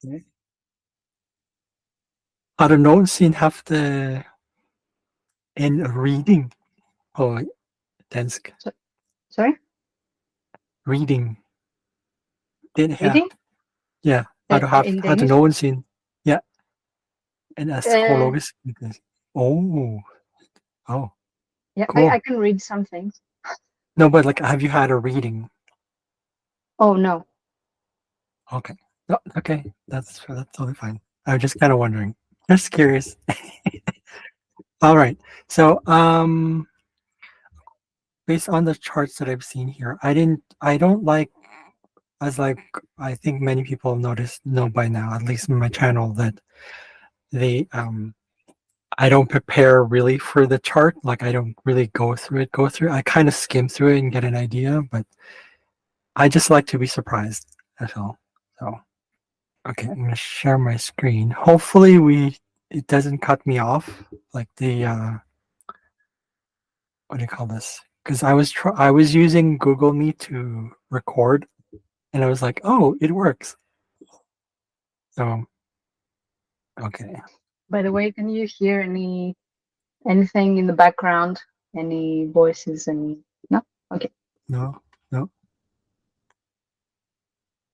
Okay. Har du någonsin haft en reading på dansk? So, sorry? Reading. Den her. Reading? Ja, In har du Danish? nogensinde en Uh, astrologisk Oh, oh, yeah, I cool. can read some things. No, but like, have you had a reading? Oh, no. Okay. No, okay, that's totally fine. I was just kind of wondering. Just curious. All right. So, based on the charts that I've seen here, I don't like, as like I think many people know by now, at least in my channel, that they I don't prepare really for the chart. Like I don't really go through it. I kind of skim through it and get an idea, but I just like to be surprised. That's all. So okay, I'm gonna share my screen. Hopefully it doesn't cut me off like the what do you call this? Because I was using Google Meet to record, and I was like, oh, it works. So okay, By the way, can you hear anything in the background? Any voices? Any? No? Okay. no, no.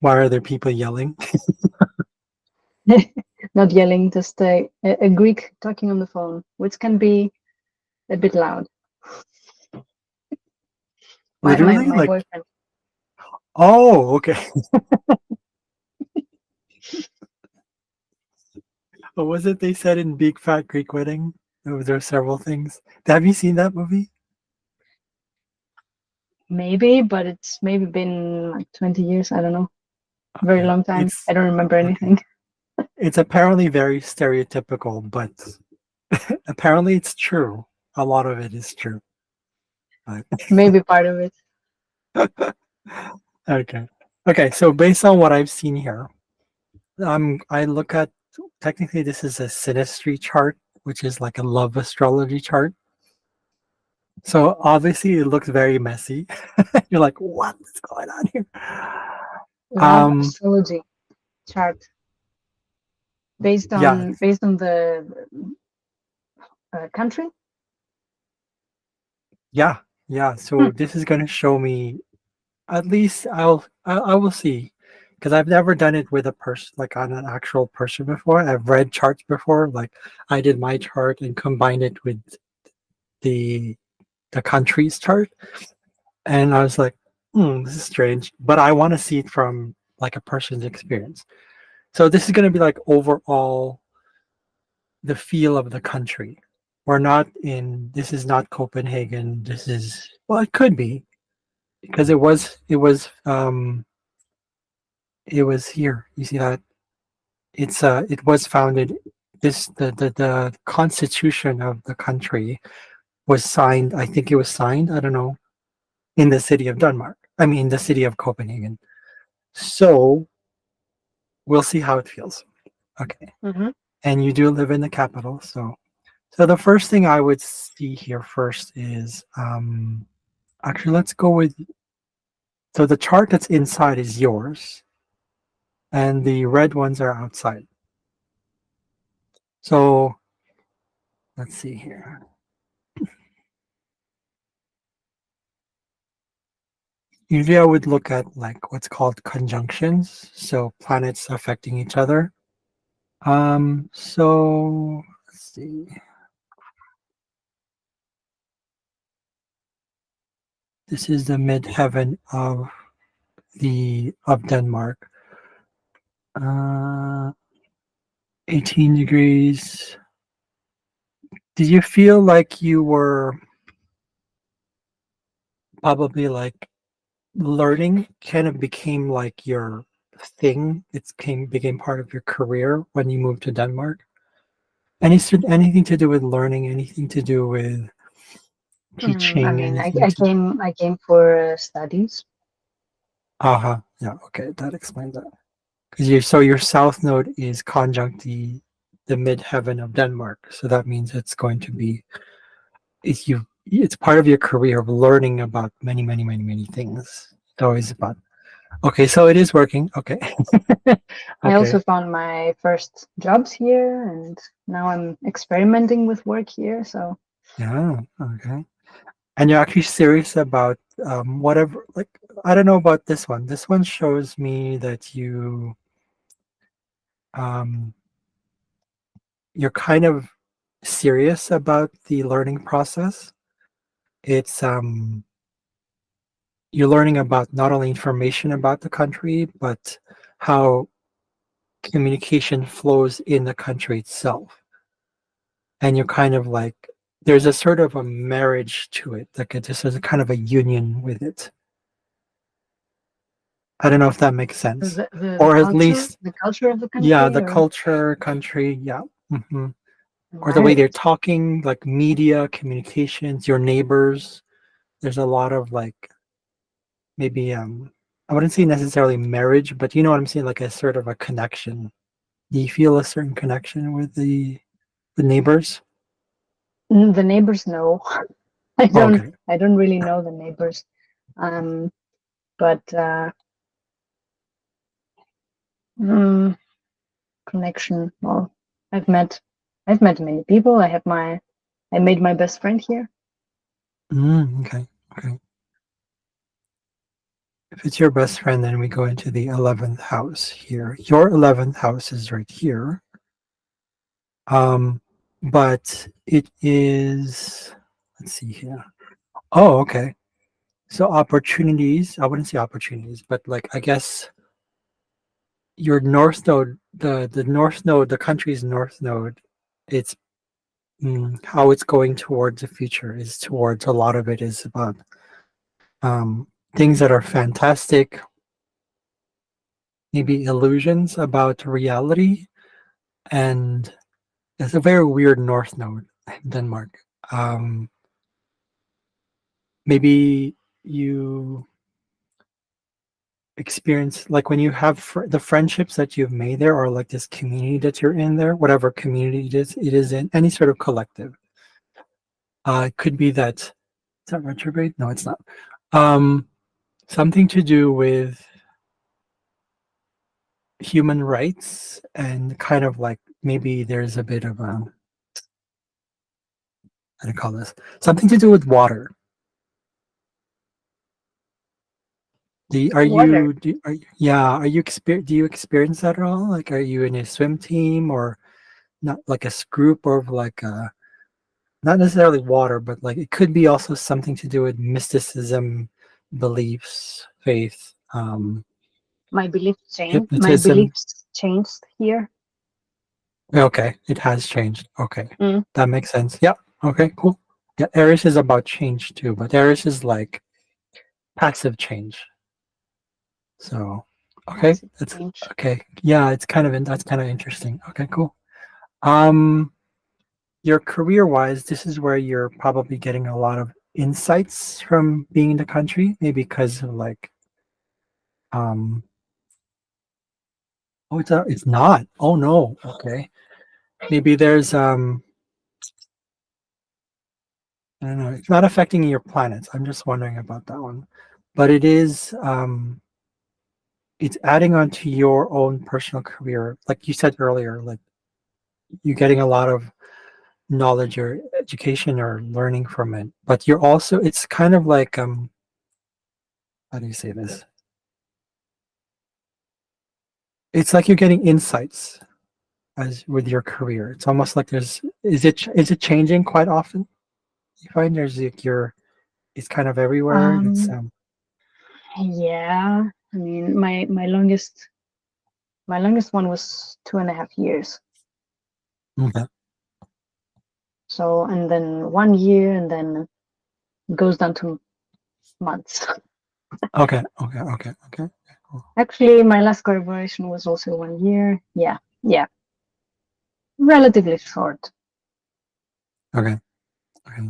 Why are there people yelling? Not yelling, just a Greek talking on the phone, which can be a bit loud. Literally, My like, boyfriend. oh, okay. What was it they said in Big Fat Greek Wedding? There were several things. Have you seen that movie? Maybe, but it's maybe been like 20 years. I don't know. Very Okay. long time. It's I don't remember okay. anything. It's apparently very stereotypical, but apparently it's true. A lot of it is true. But Maybe part of it. okay. Okay, so based on what I've seen here, I look at technically this is a synastry chart, which is like a love astrology chart. So obviously it looks very messy. You're like, what's going on here? Love Um, astrology chart yeah, based on the country. yeah, yeah. Hmm. So this is gonna show me at least I will see because I've never done it with a person like on an actual person before. I've read charts before, like I did my chart and combined it with the the country's chart, and I was like, this is strange, but I want to see it from like a person's experience. So this is going to be like overall the feel of the country. We're not in. This is not Copenhagen. This is well, it could be because it was here. You see that it was founded. The constitution of the country was signed. I think it was signed. I don't know in the city of Denmark. I mean, the city of Copenhagen. So we'll see how it feels. Okay. Mm-hmm. And you do live in the capital, so the first thing I would see here first is actually let's go with so the chart that's inside is yours, and the red ones are outside. So let's see here. Usually I would look at like what's called conjunctions, so planets affecting each other. So let's see. This is the midheaven of Denmark. Uh, 18 degrees. Did you feel like you were probably like learning kind of became like your thing? Became part of your career when you moved to Denmark? Anything to do with learning, anything to do with I teaching, mean, anything to I came for studies. uh-huh. Yeah, okay, that explains that. Because your south node is conjunct the midheaven of Denmark. So that means it's going to be it's part of your career of learning about many things. It's always about Okay, so it is working. Okay. I also Okay. found my first jobs here, and now I'm experimenting with work here. So Yeah. Okay. And you're actually serious about whatever, like, I don't know about this one. This one shows me that um, you're kind of serious about the learning process. It's you're learning about not only information about the country, but how communication flows in the country itself. And you're kind of like, there's a sort of a marriage to it, like it just has a kind of a union with it. I don't know if that makes sense. Or at least, the culture of the yeah, country, the or culture, country, yeah. Hmm. Or the way they're right. talking, like media, communications, your neighbors. There's a lot of like maybe I wouldn't say necessarily marriage, but you know what I'm saying, like a sort of a connection. Do you feel a certain connection with the neighbors? The neighbors know. Oh, okay. I don't really know the neighbors. Um, but mm, connection. Well, I've met I've met many people. I made my best friend here. Okay. Okay. If it's your best friend, then we go into the 11th house here. Your 11th house is right here. Um, but it is, let's see here. Oh, okay. So opportunities, I wouldn't say opportunities, but like I guess your north node, the north node, the country's north node, it's how it's going towards the future is towards a lot of it is about things that are fantastic, maybe illusions about reality, and it's a very weird north node in Denmark. Um, maybe you experience like when you have the friendships that you've made there, or like this community that you're in there, whatever community it is in any sort of collective. It could be that is that retrograde? No, it's not. Um, something to do with human rights and kind of like maybe there's a bit of how do you call this? Something to do with water. Are Water. you yeah, do you experience that at all? Like are you in a swim team or not like a group of like not necessarily water, but like it could be also something to do with mysticism, beliefs, faith, My hypnotism. beliefs changed here. Okay, it has changed. Okay, Mm, that makes sense. Yeah. Okay, cool. Yeah, Aries is about change too, but Aries is like passive change. So, okay, massive that's change. okay. Yeah, it's kind of that's kind of interesting. Okay, cool. Um, your career wise, this is where you're probably getting a lot of insights from being in the country, maybe because of like, um, oh, it's not. Oh no. Okay, maybe there's I don't know. It's not affecting your planets. I'm just wondering about that one, but it is. It's adding on to your own personal career, like you said earlier. Like you're getting a lot of knowledge or education or learning from it, but you're also. It's kind of like how do you say this? It's like you're getting insights as with your career. It's almost like is it changing quite often? You find there's like it's kind of everywhere. It's Um, yeah. I mean, my longest one was 2.5 years. okay, So, and then 1 year, and then it goes down to months. okay. Cool. Actually, my last collaboration was also 1 year. Yeah, yeah, relatively short. Okay, okay.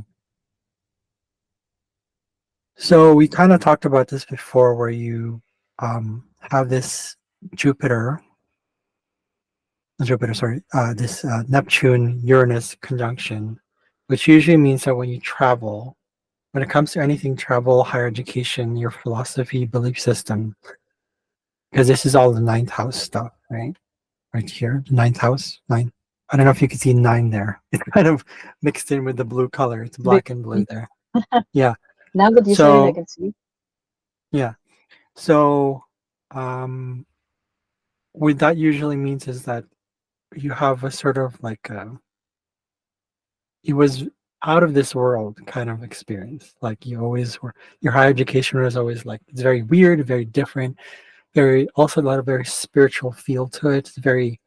So we kind of talked about this before, where you have this Jupiter, sorry, this Neptune Uranus conjunction, which usually means that when you travel, when it comes to anything travel, higher education, your philosophy, belief system, because this is all the ninth house stuff, right? Right here, the ninth house, nine. I don't know if you can see nine there. It's kind of mixed in with the blue color. It's Big. black and blue there. Yeah. Now that you say it, I So can see. yeah. So um, what that usually means is that you have a sort of like it was out of this world kind of experience. Like you always were, your higher education was always like it's very weird, very different, very also a lot of very spiritual feel to it. It's very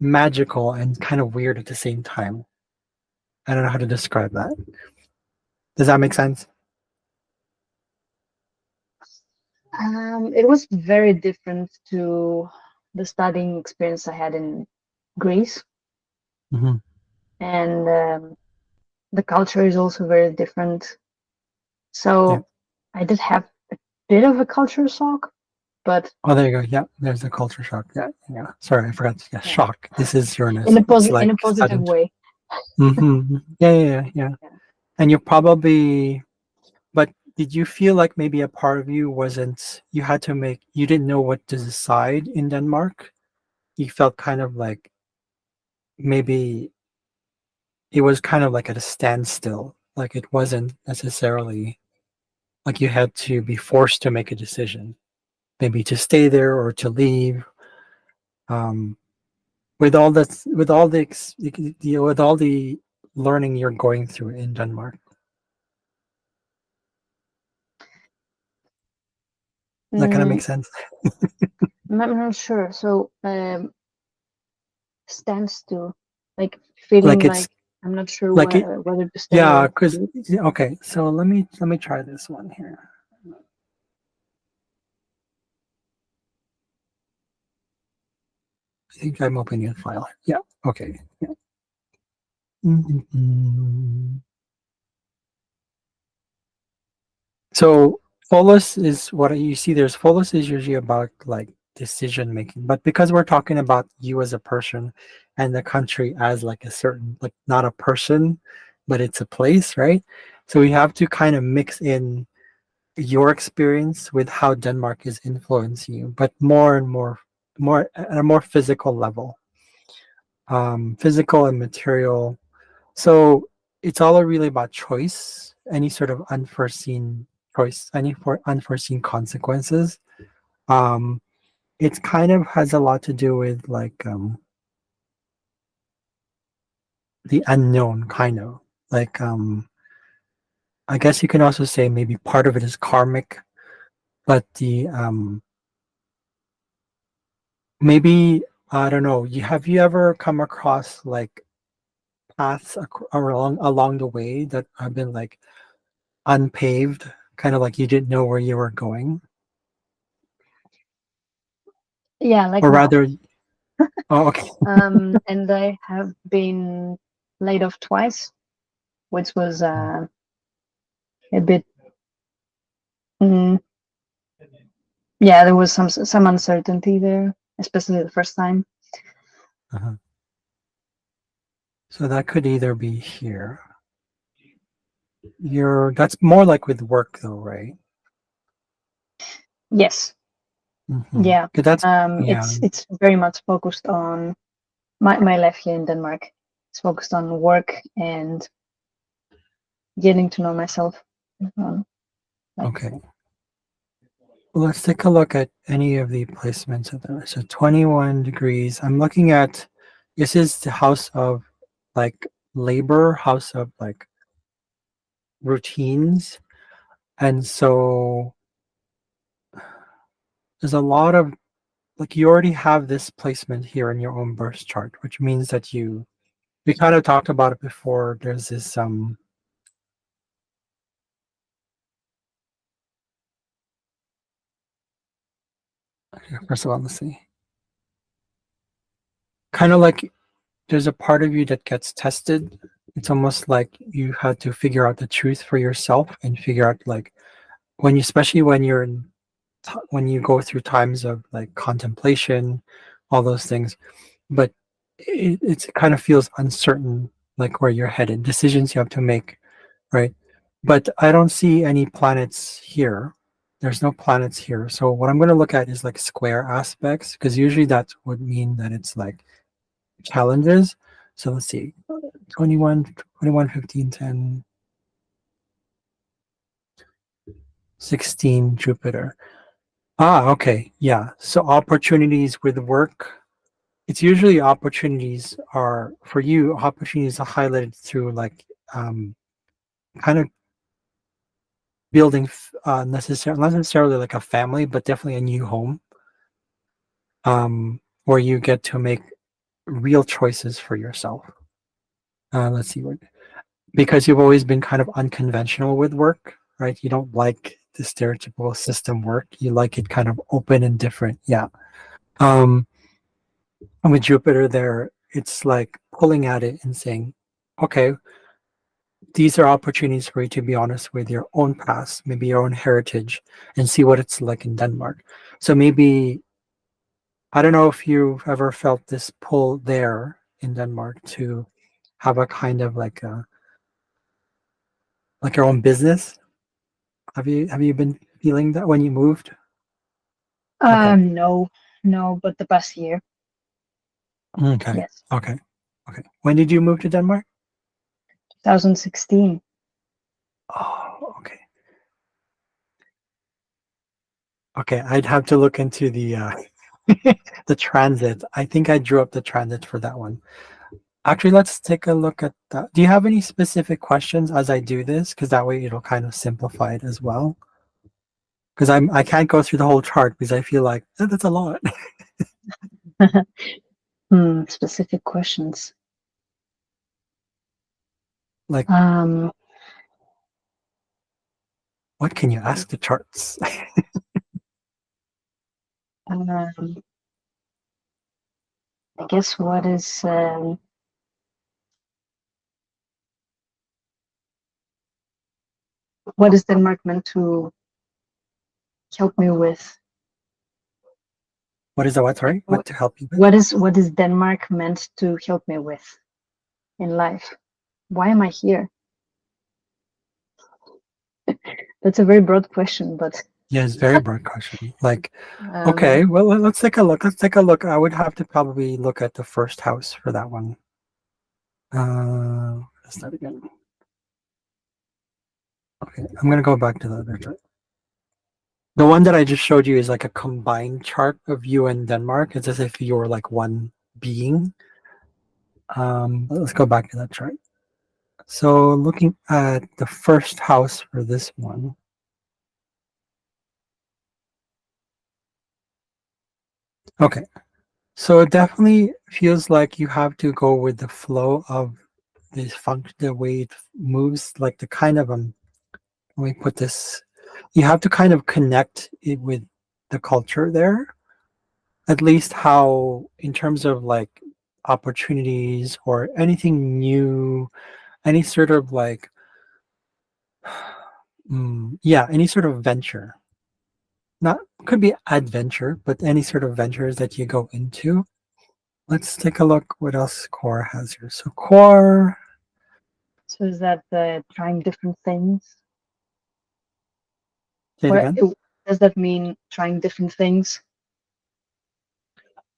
magical and kind of weird at the same time. I don't know how to describe that. Does that make sense? It was very different to the studying experience I had in Greece, Hmm. and the culture is also very different. Yeah. So I did have a bit of a culture shock, but Oh, there you go. Yeah, there's the culture shock. Yeah, yeah. Sorry, I forgot. Yeah, yeah, shock. This is Uranus. It's in like a positive sudden. way. Hmm. Yeah, yeah, yeah, yeah. Yeah. And you probably, but did you feel like maybe a part of you wasn't, you had to make, you didn't know what to decide in Denmark? You felt kind of like maybe it was kind of like at a standstill. Like it wasn't necessarily like you had to be forced to make a decision, maybe to stay there or to leave. Um, with all that, with all the learning you're going through in Denmark, that kind of Mm, makes sense. I'm not sure. So standstill, like feeling Like it's like I'm not sure like it, whether to stay yeah. or Because leave. okay, so let me try this one here. I think I'm opening a file. Yeah. Okay. Yeah. Mhm. So Folus is what you see. There's Folus is usually about like decision making, but because we're talking about you as a person and the country as like a certain like not a person, but it's a place, right? So we have to kind of mix in your experience with how Denmark is influencing you, but more and more at a more physical level, physical and material. So it's all really about choice, any sort of unforeseen choice, any for unforeseen consequences. Um, it kind of has a lot to do with like the unknown, kind of like I guess you can also say maybe part of it is karmic, but the maybe I don't know. Have you ever come across like paths along the way that have been like unpaved, kind of like you didn't know where you were going? Yeah, like Or now. rather, oh, okay. And I have been laid off twice, which was a bit. Mm, yeah, there was some uncertainty there, especially the first time. Uh-huh. So that could either be here. That's more like with work though, right? Yes, Mm-hmm. yeah. 'Cause that's yeah, It's very much focused on my life here in Denmark. It's focused on work and getting to know myself. Like okay. Well, let's take a look at any of the placements of them. So 21 degrees. I'm looking at this is the house of like labor, house of like routines. And so there's a lot of like you already have this placement here in your own birth chart, which means that we kind of talked about it before. There's this first of all, let's see. Kind of like there's a part of you that gets tested. It's almost like you had to figure out the truth for yourself and figure out like when you, especially when you're in, when you go through times of like contemplation, all those things. But it kind of feels uncertain, like where you're headed, decisions you have to make, right? But I don't see any planets here. There's no planets here. So what I'm going to look at is like square aspects, because usually that would mean that it's like challenges. So let's see, 21, 21, 15, 10, 16, Jupiter. Ah, okay. Yeah. So opportunities with work. It's usually opportunities are for you, opportunities are highlighted through like kind of building not necessarily like a family, but definitely a new home where you get to make real choices for yourself. Let's see what because you've always been kind of unconventional with work, right? You don't like the stereotypical system work. You like it kind of open and different. Yeah. Um, and with Jupiter there, it's like pulling at it and saying, okay, these are opportunities for you to be honest with your own past, maybe your own heritage, and see what it's like in Denmark. So maybe I don't know if you've ever felt this pull there in Denmark to have a kind of like your own business. Have you been feeling that when you moved? Okay. No, no, but the past year, Okay. yes, Okay. Okay. When did you move to Denmark? 2016. Oh, okay. Okay. I'd have to look into the the transit. I think I drew up the transit for that one. Actually, let's take a look at that. Do you have any specific questions as I do this? Because that way it'll kind of simplify it as well. Because I can't go through the whole chart because I feel like that's a lot. Specific questions. Like, Um, what can you ask the charts? um, I guess what is Denmark meant to help me with? What is the what? Sorry, what What to help you with? what is Denmark meant to help me with in life? Why am I here? That's a very broad question, but Yeah, it's a very broad question. Like, um, okay, well, let's take a look. Let's take a look. I would have to probably look at the first house for that one. Let's start again. Okay, I'm gonna go back to the other chart. The one that I just showed you is like a combined chart of you and Denmark. It's as if you're like one being. Let's go back to that chart. So looking at the first house for this one. Okay, so it definitely feels like you have to go with the flow of this function, the way it moves, like the kind of let me put this. You have to kind of connect it with the culture there, at least how in terms of like opportunities or anything new, any sort of like, yeah, any sort of venture. Not could be adventure, but any sort of ventures that you go into. Let's take a look what else core has here. So core, so is that trying different things? say it What again. does that mean? Trying different things?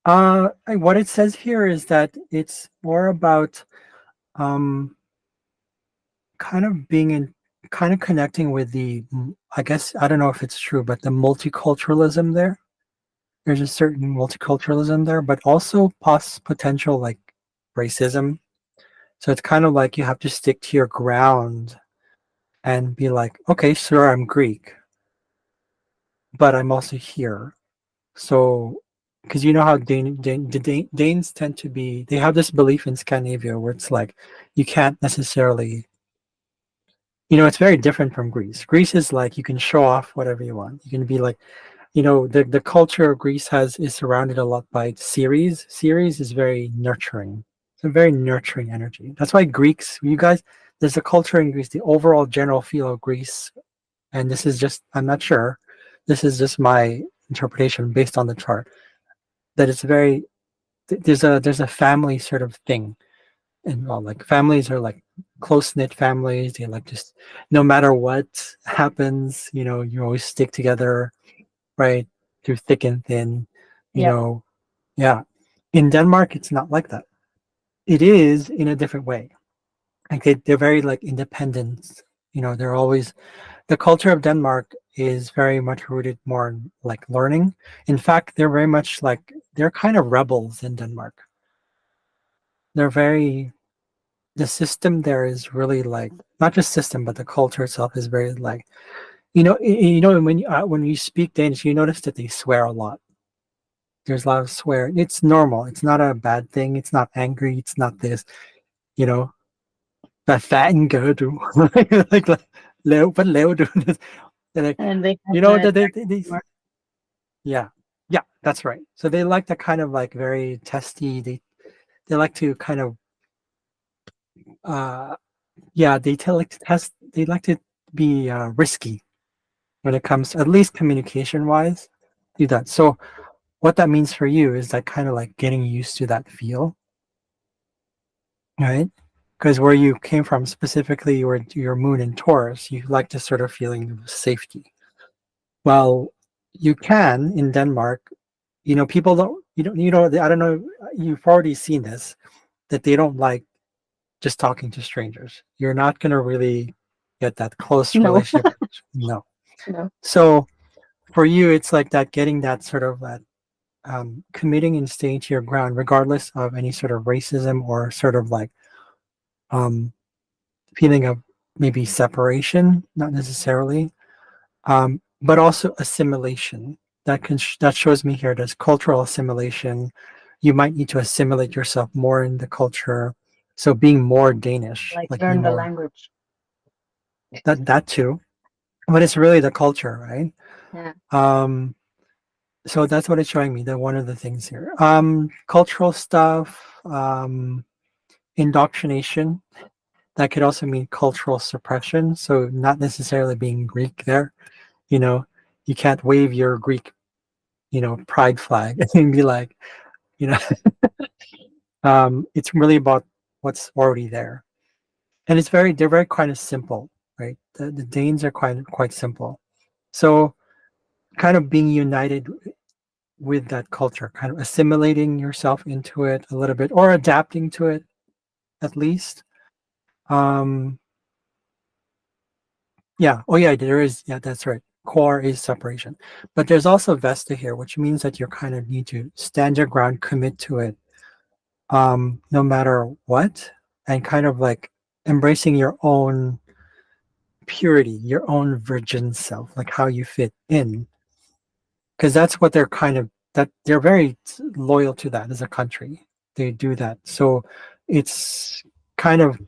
What it says here is that it's more about um, kind of being in, kind of connecting with I guess, I don't know if it's true, but the multiculturalism there. There's a certain multiculturalism there, but also potential like racism. So it's kind of like you have to stick to your ground and be like, okay, sure, I'm Greek, but I'm also here. So, because you know how Danes tend to be, they have this belief in Scandinavia where it's like you can't necessarily, it's very different from Greece. Greece is like you can show off whatever you want. You can be like, the culture of Greece is surrounded a lot by Ceres. Ceres is very nurturing. It's a very nurturing energy. That's why Greeks, you guys, there's a culture in Greece, the overall general feel of Greece, and this is just, I'm not sure, this is just my interpretation based on the chart, that it's very, there's a family sort of thing. And well, like families are like close knit families. They like just no matter what happens, you always stick together, right? Through thick and thin, you Yeah. know. Yeah. In Denmark, it's not like that. It is in a different way. Like they're very like independent. They're always the culture of Denmark is very much rooted more in like learning. In fact, they're very much like they're kind of rebels in Denmark. They're very the system there is really like not just system, but the culture itself is very like when you speak Danish, you notice that they swear a lot. There's a lot of swear. It's normal. It's not a bad thing. It's not angry. It's not this. You know, that fat and go do like leo, but leo do this. They're like, And they have you know the that dark they humor. yeah, yeah, that's right. So they like to kind of like very testy. They like to kind of uh yeah like to test. They like to be risky when it comes to, at least communication wise. Do that. So what that means for you is that kind of like getting used to that feel, right? Because where you came from specifically, your moon in Taurus, you like this sort of feeling of safety. Well, you can in Denmark. People don't. I don't know. You've already seen this that they don't like just talking to strangers. You're not going to really get that close No, relationship. No. no. So for you, it's like that getting that sort of that committing and staying to your ground, regardless of any sort of racism or sort of like um, feeling of maybe separation, not necessarily, but also assimilation. That shows me here. There's cultural assimilation. You might need to assimilate yourself more in the culture. So being more Danish, Like like be learn the more language. that too. But it's really the culture, right? Yeah. Um, so that's what it's showing me. That one of the things here. Cultural stuff, indoctrination. That could also mean cultural suppression. So not necessarily being Greek there. You know, you can't wave your Greek, pride flag and be like, you know, it's really about what's already there. And they're very kind of simple, right? The Danes are quite simple. So kind of being united with that culture, kind of assimilating yourself into it a little bit or adapting to it at least. Um, yeah. Oh, yeah. There is. Yeah, that's right. Core is separation, but there's also Vesta here, which means that you kind of need to stand your ground, commit to it, no matter what, and kind of like embracing your own purity, your own virgin self, like how you fit in, because that's what they're kind of that they're very loyal to that as a country. They do that, so it's kind of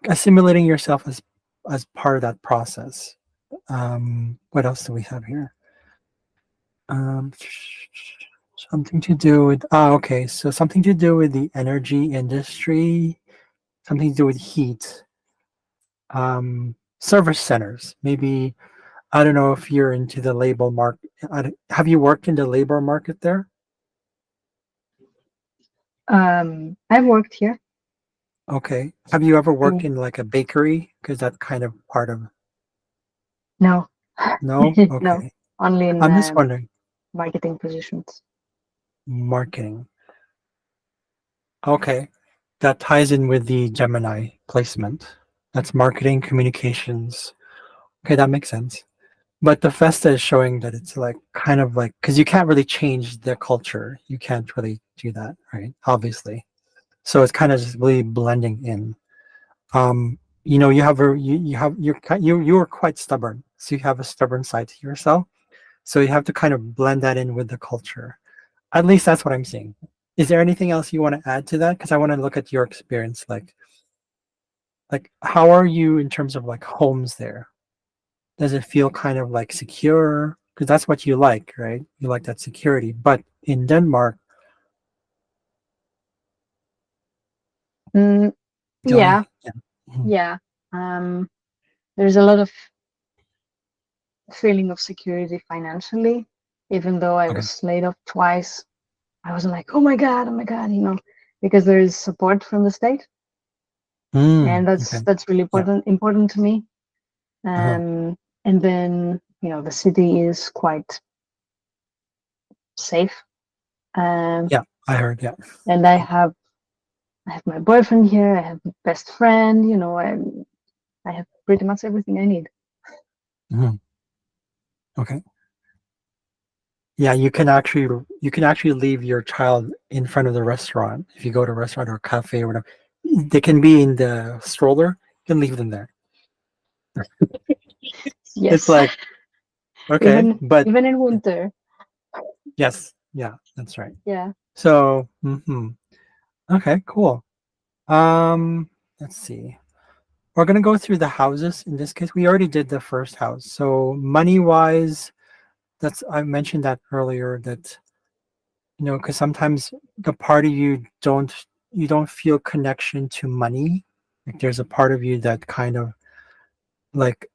assimilating yourself as part of that process. What else do we have here? Um, something to do with okay, so something to do with the energy industry, something to do with heat, service centers. Maybe I don't know if you're into the labor market. Have you worked in the labor market there? I've worked here. Okay. Have you ever worked And in like a bakery? Because that's kind of part of. no, No. no, Okay. only in I'm just wondering. marketing positions. Marketing. Okay. That ties in with the Gemini placement. That's marketing communications. Okay, that makes sense. But the Festa is showing that it's like kind of like because you can't really change the culture. You can't really do that, right? Obviously. So it's kind of just really blending in. You have you are quite stubborn. So you have a stubborn side to yourself. So you have to kind of blend that in with the culture. At least that's what I'm seeing. Is there anything else you want to add to that? Because I want to look at your experience. Like how are you in terms of like homes there? Does it feel kind of like secure? Because that's what you like, right? You like that security. But in Denmark, Mm, Johnny, yeah, yeah. Mhm. yeah. There's a lot of feeling of security financially, even though I Okay. was laid off twice. I wasn't like, oh my god, because there is support from the state, and Okay. that's really Yeah. important to me. Uh-huh. And then the city is quite safe, um, Yeah. I heard. Yeah. and I have my boyfriend here. I have my best friend. I have pretty much everything I need. Mhm. Okay. Yeah, you can actually leave your child in front of the restaurant if you go to a restaurant or a cafe or whatever. They can be in the stroller. You can leave them there. It's Yes, like okay, even but even in winter. yes, yeah, that's right. Yeah. So, okay, cool. Um, let's see. We're gonna go through the houses. In this case, we already did the first house. So money wise, that's I mentioned that earlier that because sometimes the part of you don't feel connection to money. Like there's a part of you that kind of like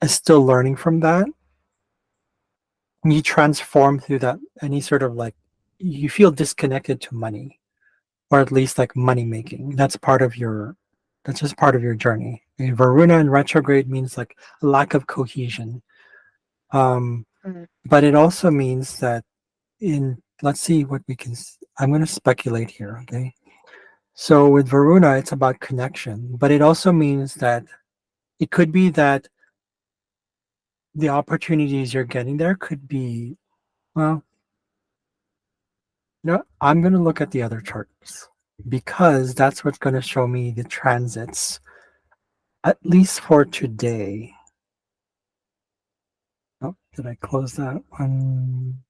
is still learning from that. And you transform through that any sort of like you feel disconnected to money, or at least like money making. That's just part of your journey. And Varuna in retrograde means like lack of cohesion. Um, Mm. but it also means that let's see what I'm going to speculate here. Okay. So with Varuna, it's about connection, but it also means that it could be that the opportunities you're getting there could be, well, I'm going to look at the other charts because that's what's going to show me the transits, at least for today. Oh, did I close that one?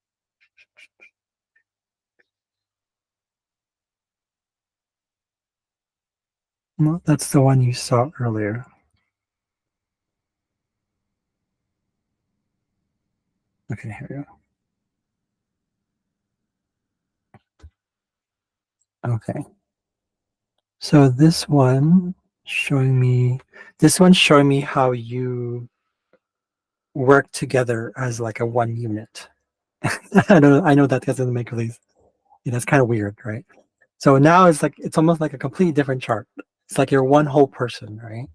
No, that's the one you saw earlier. Okay, here we go. Okay. So this one's showing me how you work together as like a one unit. I know that doesn't make really, that's kind of weird, right? So now it's almost like a completely different chart. It's like you're one whole person, right?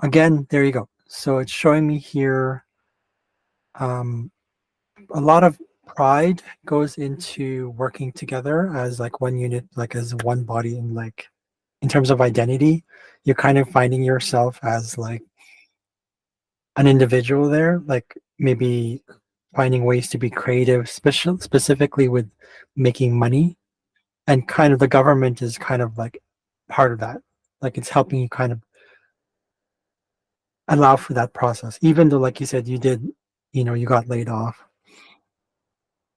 Again, there you go. So it's showing me here um, a lot of pride goes into working together as like one unit, like as one body, and like in terms of identity, you're kind of finding yourself as like an individual there, like maybe finding ways to be creative, specifically with making money. And kind of the government is kind of like part of that. Like it's helping you kind of allow for that process, even though, like you said, you got laid off.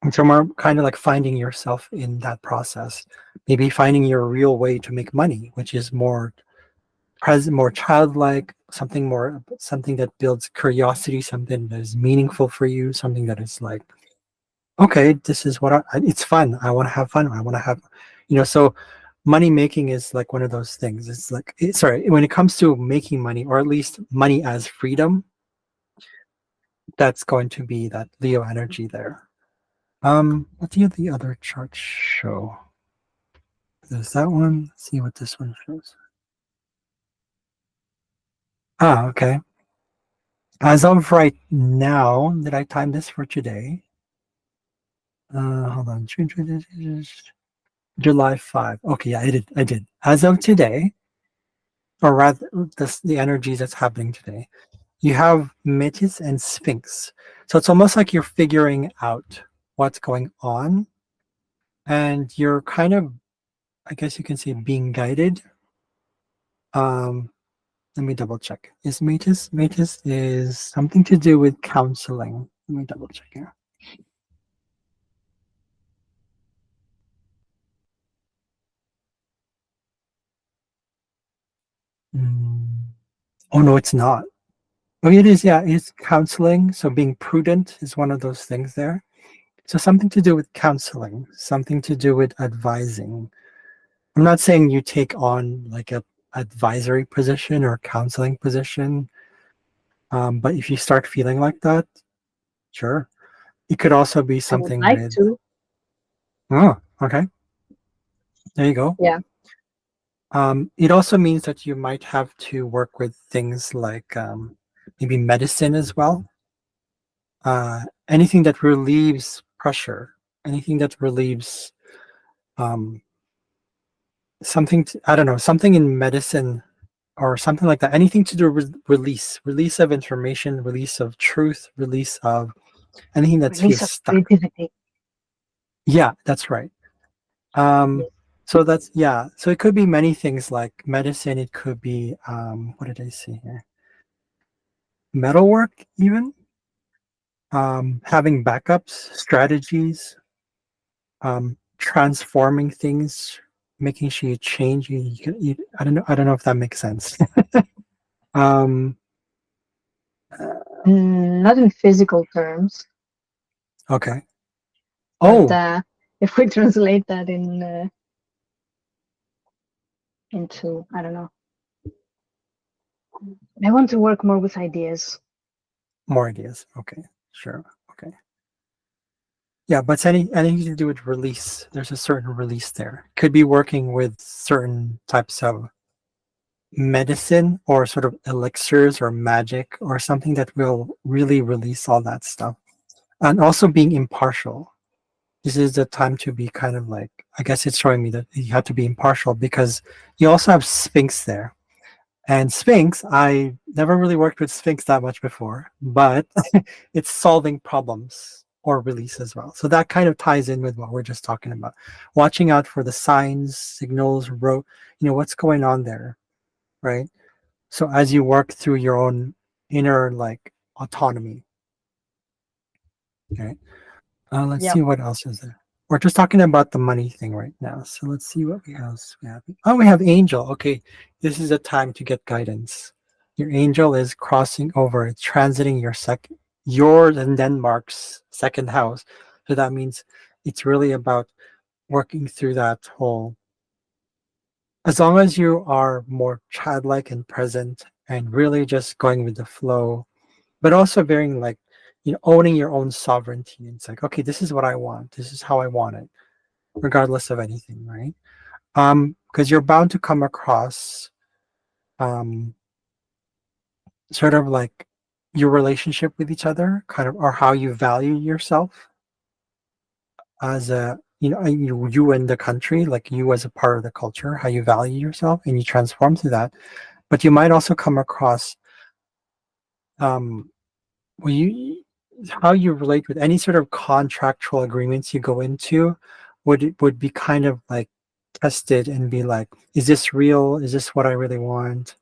And so more kind of like finding yourself in that process, maybe finding your real way to make money, which is more present, more childlike, something that builds curiosity, something that is meaningful for you, something that is like, okay, this is it's fun. I want to have fun. I want to have, so money making is like one of those things. It's like, sorry, when it comes to making money, or at least money as freedom, that's going to be that Leo energy there. What do the other charts show? There's that one. Let's see what this one shows. Ah, okay. As of right now, did I time this for today? Hold on. July 5. Okay, yeah, I did. I did. As of today, or rather, the energy that's happening today, you have Metis and Sphinx. So it's almost like you're figuring out what's going on, and you're kind of, I guess you can say, being guided. Um, Let me double check. Is Metis? Metis is something to do with counseling. Let me double check here. Mm. Oh no, it's not. Oh, it is. Yeah, it's counseling. So being prudent is one of those things there. So something to do with counseling, something to do with advising. I'm not saying you take on like a advisory position or counseling position, but if you start feeling like that, sure. It could also be I would something like with. to. Oh, okay. There you go. Yeah. It also means that you might have to work with things like maybe medicine as well. Anything that relieves pressure, anything that relieves um, something, I don't know, something in medicine or something like that. Anything to do with release of information, release of truth, release of anything that Release feels of stuck. creativity. Yeah, that's right. Um, Yes. so that's yeah. So it could be many things like medicine. It could be what did I say here? Metalwork, even having backups, strategies, transforming things, making sure you change. I don't know. I don't know if that makes sense. um, Not in physical terms, okay. but Oh, if we translate that in into, I don't know. I want to work more with ideas. more ideas. Okay, sure. Okay. Yeah, but it's anything to do with release. There's a certain release there. Could be working with certain types of medicine or sort of elixirs or magic or something that will really release all that stuff. And also being impartial. This is the time to be kind of like, I guess it's showing me that you have to be impartial because you also have Sphinx there. And Sphinx, I never really worked with Sphinx that much before, but it's solving problems or release as well. So that kind of ties in with what we're just talking about. Watching out for the signs, signals, what's going on there, right? So as you work through your own inner like autonomy, okay? Let's Yeah. see what else is there. We're just talking about the money thing right now. So let's see what else we have. Oh, we have angel. Okay, this is a time to get guidance. Your angel is crossing over, it's transiting yours and Denmark's second house. So that means it's really about working through that whole. As long as you are more childlike and present and really just going with the flow, but also very like owning your own sovereignty. It's like, okay, this is what I want, this is how I want it, regardless of anything, right? Because you're bound to come across um sort of like your relationship with each other, kind of, or how you value yourself as a you and the country, like you as a part of the culture, how you value yourself and you transform through that. But you might also come across um well you how you relate with any sort of contractual agreements you go into would be kind of like tested and be like, is this real, is this what I really want,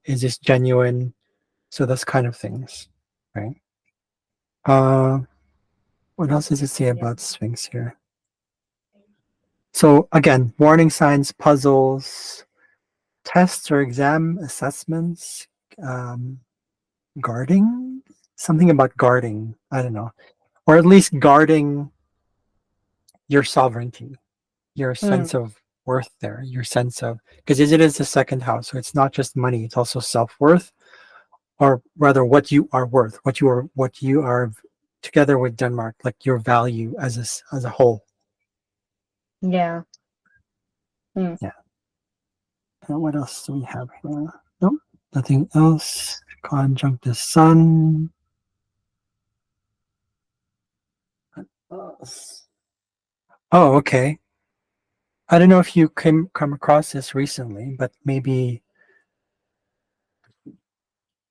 is this genuine? So those kind of things, right? uh what else does it say Yeah. about Sphinx here? So again, warning signs, puzzles, tests or exam assessments, um guarding, something about guarding, I don't know, or at least guarding your sovereignty, your Mm, sense of worth there, your sense of, because it is the second house, so it's not just money, it's also self-worth, or rather what you are worth, what you are together with Denmark, like your value as as a whole. yeah. Mm, Yeah. What else do we have here? Nope, nothing else. Conjunct the sun. Oh, okay. I don't know if you come across this recently, but maybe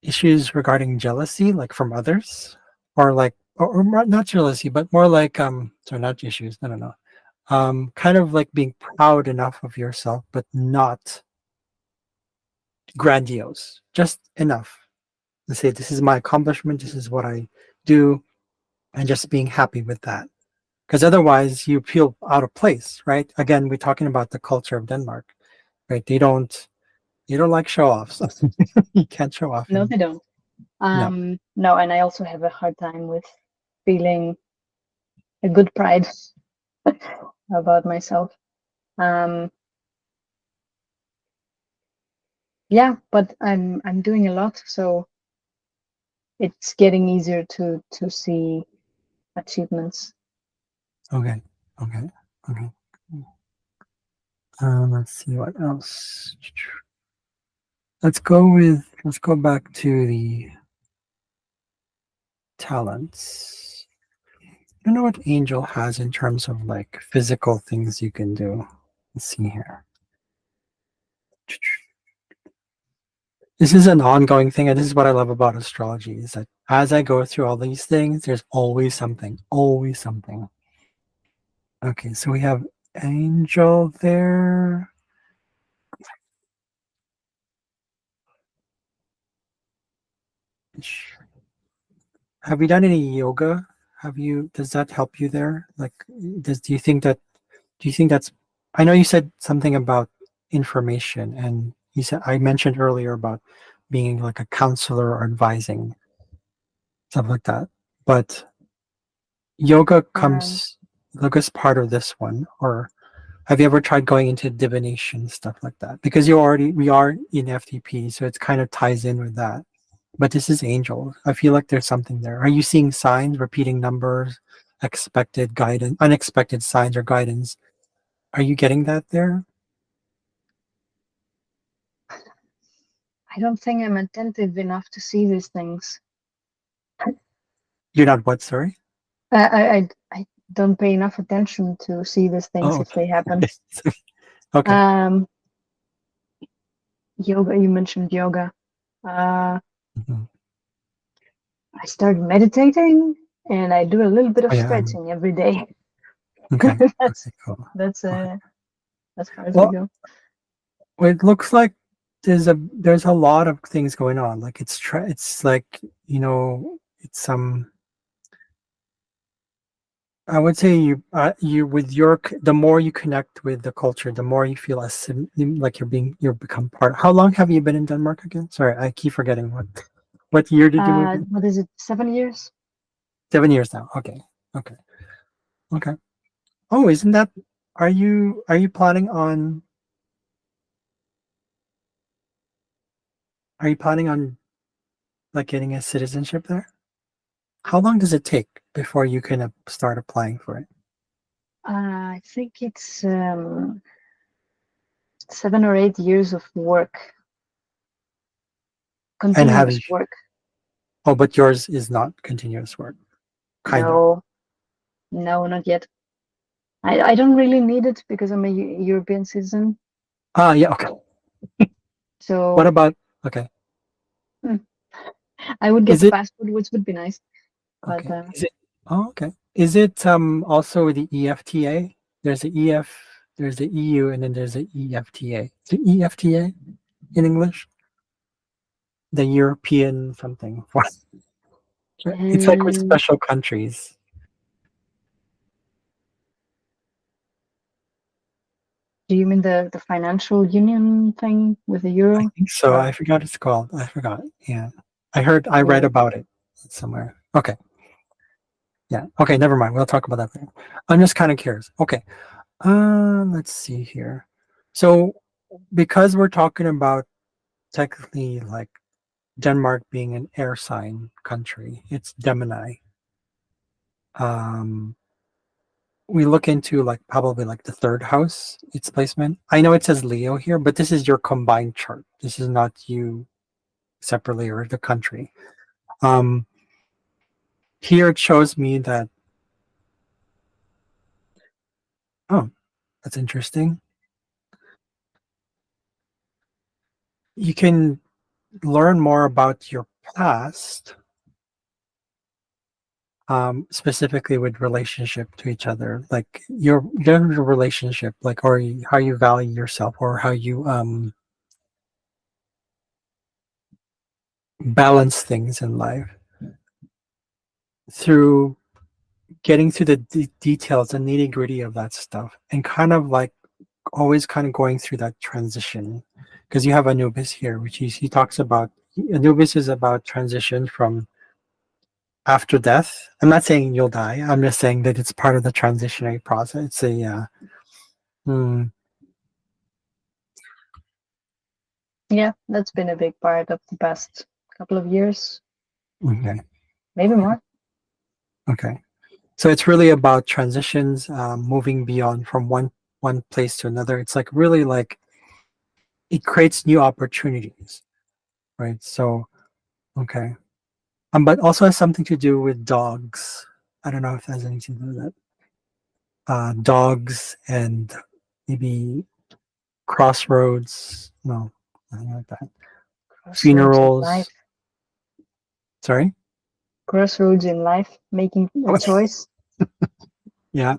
issues regarding jealousy, like from others, or like, or not jealousy, but more like sorry, not issues. No, no, no. Kind of like being proud enough of yourself, but not grandiose, just enough to say, this is my accomplishment, this is what I do, and just being happy with that. Because otherwise, you feel out of place, right? Again, we're talking about the culture of Denmark, right? They don't like show offs. You can't show off, no, and they don't. no. No, and I also have a hard time with feeling a good pride about myself. Um, yeah, but I'm doing a lot, so it's getting easier to see achievements. Okay, okay, okay. Let's see what else. Let's go back to the talents. I don't know what Angel has in terms of like physical things you can do. Let's see here. This is an ongoing thing, and this is what I love about astrology, is that as I go through all these things, there's always something, always something. Okay, so we have Angel there. Have you done any yoga? Does that help you there? Like, do you think that's, I know you said something about information, and you said, I mentioned earlier about being like a counselor or advising, stuff like that. But yoga Um, comes, yoga's part of this one, or have you ever tried going into divination, stuff like that? Because we are in FTP, so it's kind of ties in with that. But this is angel. I feel like there's something there. Are you seeing signs, repeating numbers, expected guidance, unexpected signs or guidance? Are you getting that there? I don't think I'm attentive enough to see these things. You're not what, sorry? I don't pay enough attention to see these things Oh, if they okay. happen. Okay. Um, yoga, you mentioned yoga. Uh, Mhm. I started meditating and I do a little bit Oh, of yeah. stretching every day. Okay. That's Okay, cool. that's Okay. as far as we Well, go. it looks like there's a lot of things going on. Like it's like, it's I would say you with the more you connect with the culture, the more you feel like you're become part. How long have you been in Denmark again? Sorry, I keep forgetting what year did you move in? What is it? 7 years? 7 years now. Okay, okay, okay. Oh, isn't that? Are you planning on are you planning on like getting a citizenship there? How long does it take before you can start applying for it? I think it's 7 or 8 years of work, And have you? continuous work. Oh, but yours is not continuous work, kind of. No, no, not yet. I don't really need it because I'm a European citizen. Ah, yeah. Okay. What So about? Okay. hmm, I would get Is the it passport, which would be nice. But okay? Is it? Oh, okay. Is it also the EFTA? There's the there's the EU, and then there's the EFTA. The EFTA in English, the European something. It's like with um, special countries. do you mean the financial union thing with the I euro? think so. I Or forgot it's called. I forgot. Yeah, I read yeah, about it somewhere. Okay. Yeah. Okay. Never mind. We'll talk about that later. I'm just kind of curious. Okay. Let's see here. So, because we're talking about technically like Denmark being an air sign country, it's Gemini. Um, we look into like probably like the third house, its placement. I know it says Leo here, but this is your combined chart. This is not you separately or the country. Um, Here it shows me that, oh, that's interesting. You can learn more about your past, specifically with relationship to each other, like your relationship, like how you value yourself or how you balance things in life through getting to the details and nitty gritty of that stuff, and kind of like always kind of going through that transition, because you have Anubis here, which he talks about. Anubis is about transition from after death. I'm not saying you'll die. I'm just saying that it's part of the transitionary process. It's a hmm, yeah, that's been a big part of the past couple of years, okay, maybe more. okay. So it's really about transitions, moving beyond from one. one place to another. It's like really like it creates new opportunities, right? So okay, but also has something to do with dogs. I don't know if it has anything to do with that. Dogs and maybe crossroads. No, nothing like that. Crossroads in life. Funerals. Sorry. Crossroads in life, making a choice. Yeah,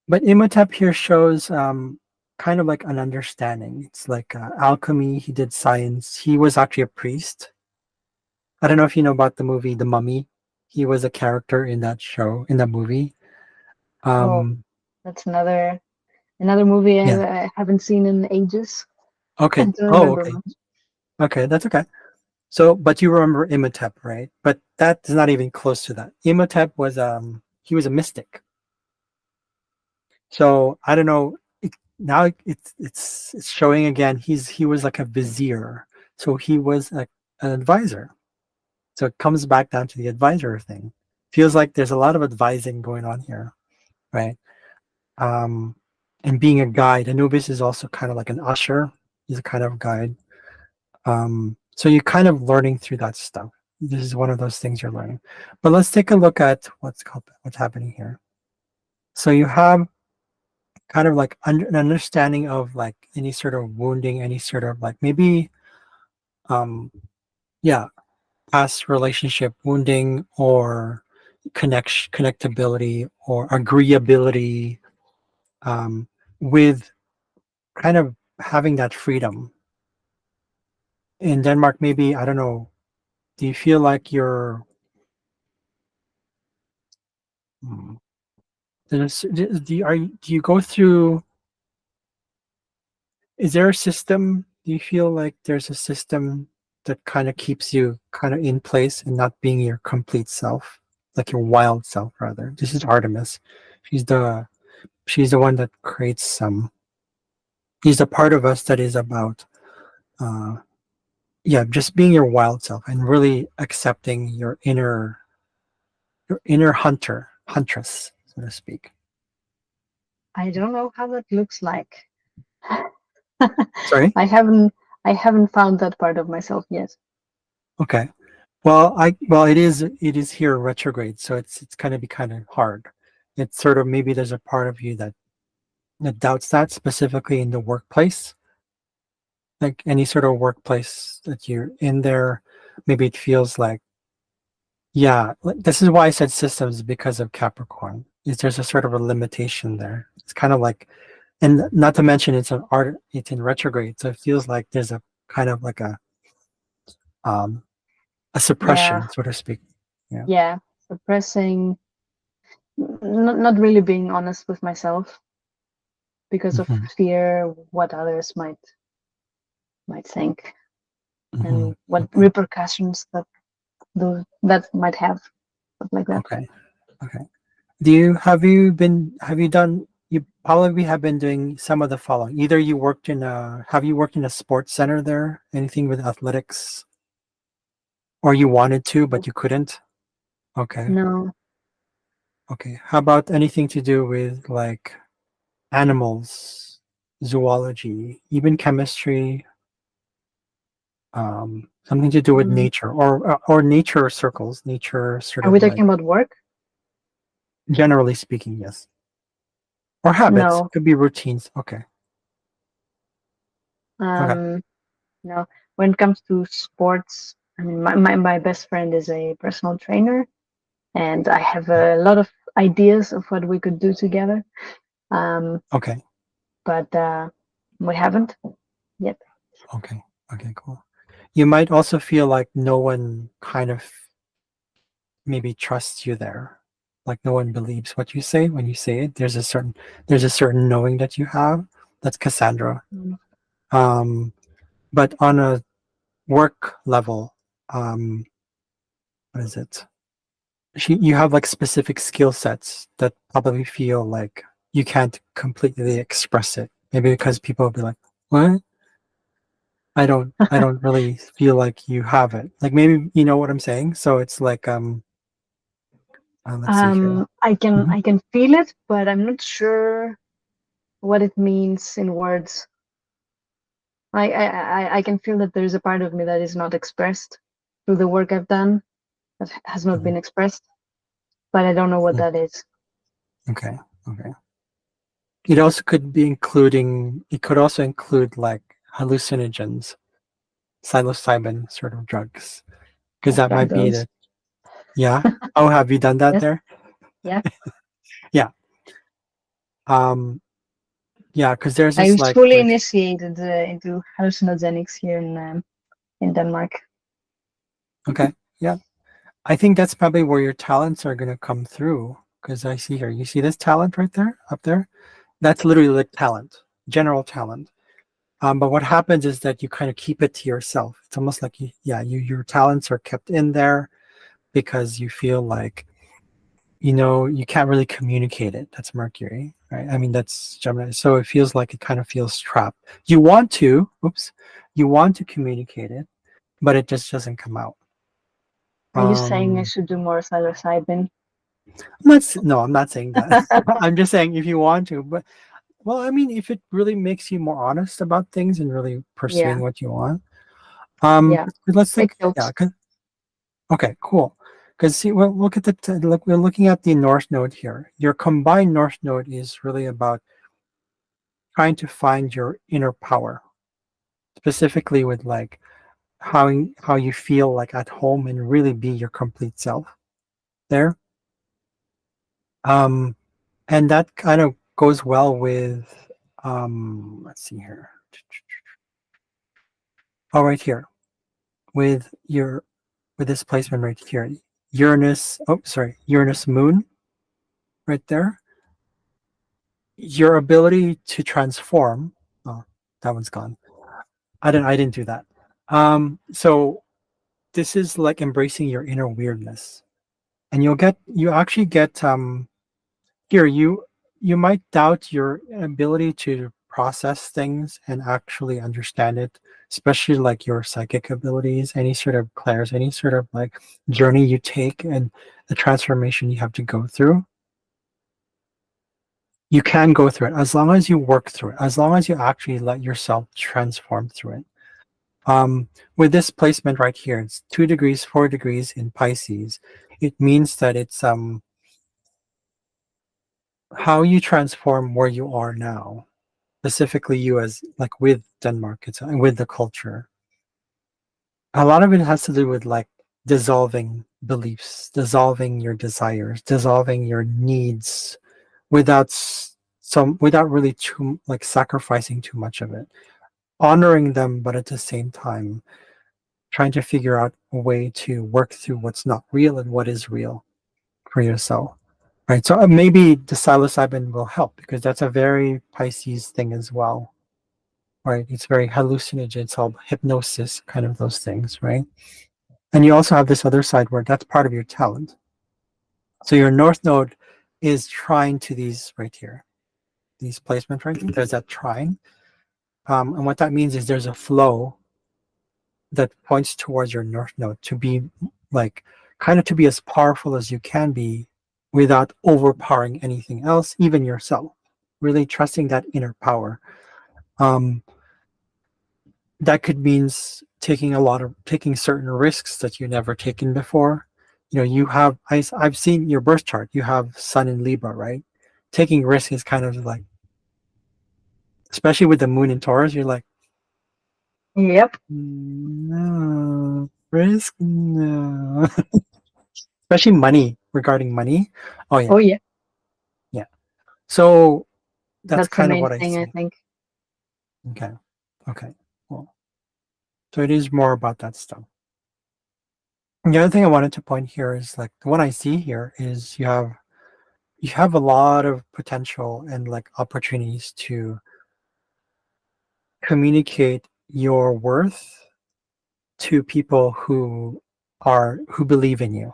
but Imhotep here shows kind of like an understanding. It's like alchemy. He did science. He was actually a priest. I don't know if you know about the movie The Mummy. He was a character in that show, in that movie. Oh, Um, that's another movie yeah. I haven't seen in ages. I Okay. don't Oh, remember okay. much. Okay, that's okay. So, but you remember Imhotep, right? But that is not even close to that. Imhotep was he was a mystic. So I don't know. Now it's showing again. He was like a vizier. So he was an advisor. So it comes back down to the advisor thing. Feels like there's a lot of advising going on here, right? Um, and being a guide. Anubis is also kind of like an usher. He's a kind of guide. So you're kind of learning through that stuff. This is one of those things you're learning. But let's take a look at what's happening here. So you have kind of like an understanding of like any sort of wounding, any sort of like maybe um yeah, past relationship wounding or connectability or agreeability um with kind of having that freedom. In Denmark, maybe, I don't know, do you feel like you're hmm, do you go through, is there a system, do you feel like there's a system that kind of keeps you kind of in place and not being your complete self, like your wild self rather? This is Artemis. she's the she's the one that creates some, she's a part of us that is about uh yeah, just being your wild self and really accepting your inner huntress, so to speak. I don't know how that looks like. Sorry. I haven't I haven't found that part of myself yet. Okay. Well, it is here retrograde, so it's kind of be kind of hard. It's sort of, maybe there's a part of you that doubts that, specifically in the workplace, like any sort of workplace that you're in there. Maybe it feels like, yeah, this is why I said systems, because of Capricorn. Is there's a sort of a limitation there. It's kind of like, and not to mention it's in retrograde, so it feels like there's a kind of like um a Yeah, suppression, so to speak. Yeah. yeah. Suppressing, not really being honest with myself because of Hmm. fear what others might think Hmm. and what Okay. repercussions that might have, stuff like that. Okay. Okay. You probably have been doing some of the following. Either have you worked in a sports center there? Anything with athletics? Or you wanted to, but you couldn't? Okay. No, Okay. How about anything to do with like animals, zoology, even chemistry, something to do with mm. nature or nature circles, nature sort Are we of like, talking about work? generally speaking, yes. Or habits, No, could be routines. Okay. Okay. um, no. When it comes to sports, I mean, my best friend is a personal trainer, and I have a lot of ideas of what we could do together. Um, Okay. but we haven't yet. Okay. Okay, cool. You might also feel like no one kind of maybe trusts you there. Like no one believes what you say when you say it. There's a certain knowing that you have. That's Cassandra. Mm. Um, but on a work level, um, what is it? You have like specific skill sets that probably feel like you can't completely express it. Maybe because people will be like, "What? I don't really feel like you have it." Like maybe you know what I'm saying. So it's like let's see here. I can Mhm. I can feel it, but I'm not sure. what it means in words. I can feel that there's a part of me that is not expressed through the work I've done, that has not Mhm. been expressed, but I don't know what Mm. that is. Okay. Okay. It also could be including. It could also include like hallucinogens, psilocybin sort of drugs, because I've that tried might be those. the. Yeah. Oh, have you done that Yes. there? Yeah. Yeah. Um. Yeah, because there's I this was like. fully initiated into hallucinogenics here in Denmark. Okay. Yeah. I think that's probably where your talents are going to come through. Because I see here, you see this talent right there, up there? That's literally like talent, general talent. But what happens is that you kind of keep it to yourself. It's almost like your talents are kept in there because you feel like you can't really communicate it. That's Mercury, right? I mean, that's Gemini. So it feels like it kind of feels trapped. You want to communicate it, but it just doesn't come out. Are you saying I Um, should do more psilocybin? no, I'm not saying that. I'm just saying if you want to, but well, I mean, if it really makes you more honest about things and really pursuing Yeah, what you want, yeah, let's it think, yeah, helps. okay, cool. Because see, well, look at look. We're looking at the North Node here. Your combined North Node is really about trying to find your inner power, specifically with like how you feel like at home and really be your complete self there. Um, and that kind of goes well with let's see here. Oh, right here with your with this placement right here, Uranus moon right there. Your ability to transform. Oh, that one's gone. I didn't do that. So this is like embracing your inner weirdness, and you actually get here you might doubt your ability to process things and actually understand it, especially like your psychic abilities, any sort of clairs, any sort of like journey you take and the transformation you have to go through. You can go through it as long as you work through it, as long as you actually let yourself transform through it. With this placement right here, it's 2 degrees, 4 degrees in Pisces. It means that it's how you transform where you are now, specifically you as like with Denmark, it's with the culture. A lot of it has to do with like dissolving beliefs, dissolving your desires, dissolving your needs without without really too like sacrificing too much of it, honoring them, but at the same time trying to figure out a way to work through what's not real and what is real for yourself. Right. So maybe the psilocybin will help because that's a very Pisces thing as well. Right. It's very hallucinogen. It's all hypnosis, kind of those things. Right. And you also have this other side where that's part of your talent. So your North Node is trying to these right here, these placements right here. There's that trying. And what that means is there's a flow that points towards your North Node to be like kind of to be as powerful as you can be without overpowering anything else, even yourself. Really trusting that inner power. Um, that could means taking certain risks that you never taken before. You have I've seen your birth chart. You have Sun in Libra, right? Taking risk is kind of like, especially with the Moon in Taurus, you're like, Yep. no risk, no. Especially money, regarding money. Oh yeah, Oh yeah. yeah. So that's That's the kind of main what I thing, I see. think. Okay, okay. Well, so it is more about that stuff. And the other thing I wanted to point here is like the one I see here is you have a lot of potential and like opportunities to communicate your worth to people who believe in you,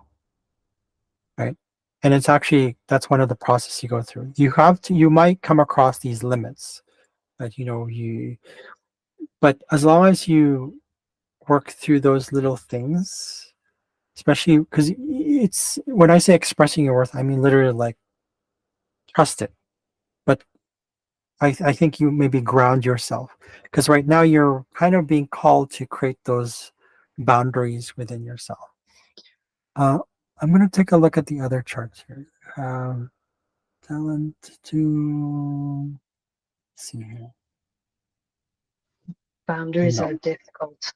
right? And it's actually that's one of the process you go through. You might come across these limits that but as long as you work through those little things, especially because it's when I say expressing your worth, I mean literally like trust it, but I think you maybe ground yourself because right now you're kind of being called to create those boundaries within yourself. Uh, I'm going to take a look at the other charts here. Talent to see here. Boundaries No. are difficult.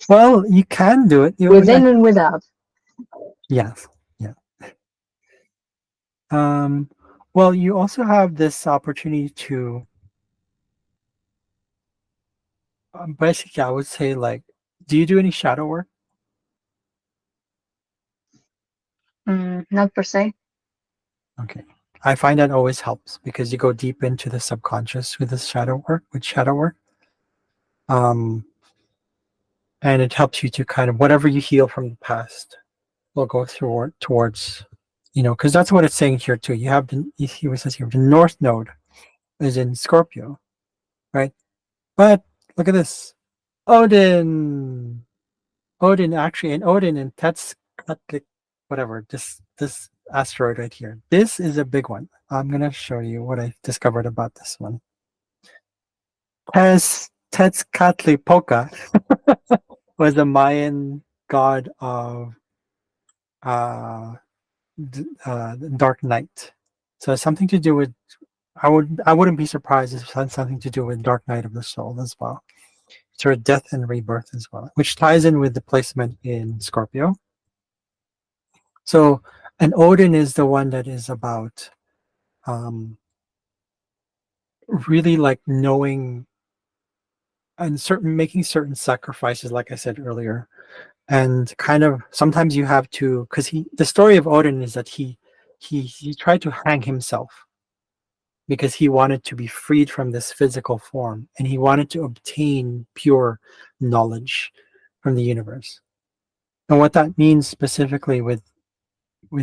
Well, you can do it. Within and without. Yes. Yeah. Um, well, you also have this opportunity to basically, I would say, like, do you do any shadow work? Not per se. Okay. I find that always helps because you go deep into the subconscious with this shadow work, with shadow work. Um, and it helps you to kind of whatever you heal from the past will go through towards, because that's what it's saying here too. You have he was says here the North Node is in Scorpio, right? But look at this, Odin, Odin actually, and Odin and Tetzkatlik, whatever. This asteroid right here. This is a big one. I'm gonna show you what I discovered about this one. Tetzkatlipoca was a Mayan god of uh, Dark Knight. So it's something to do with. I wouldn't be surprised if it had something to do with Dark Night of the Soul as well. Sort of death and rebirth as well, which ties in with the placement in Scorpio. So, and Odin is the one that is about um, really like knowing and making certain sacrifices, like I said earlier, and kind of sometimes you have to because the story of Odin is that he tried to hang himself because he wanted to be freed from this physical form and he wanted to obtain pure knowledge from the universe. And what that means specifically with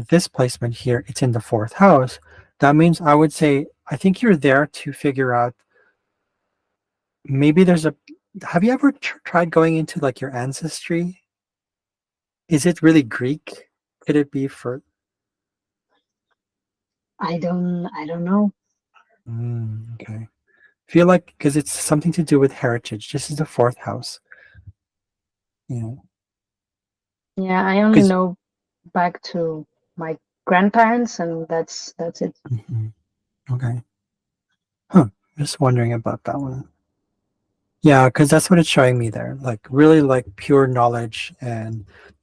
this placement here, it's in the fourth house. That means I would say I think you're there to figure out maybe there's a have you ever tried going into like your ancestry? Is it really Greek? Could it be for I don't know. okay. Feel like because it's something to do with heritage. This is the fourth house, you know. Yeah, I only Because know back to my grandparents, and that's it. okay. Huh. Just wondering about that one. Yeah, because that's what it's showing me there. Like really like pure knowledge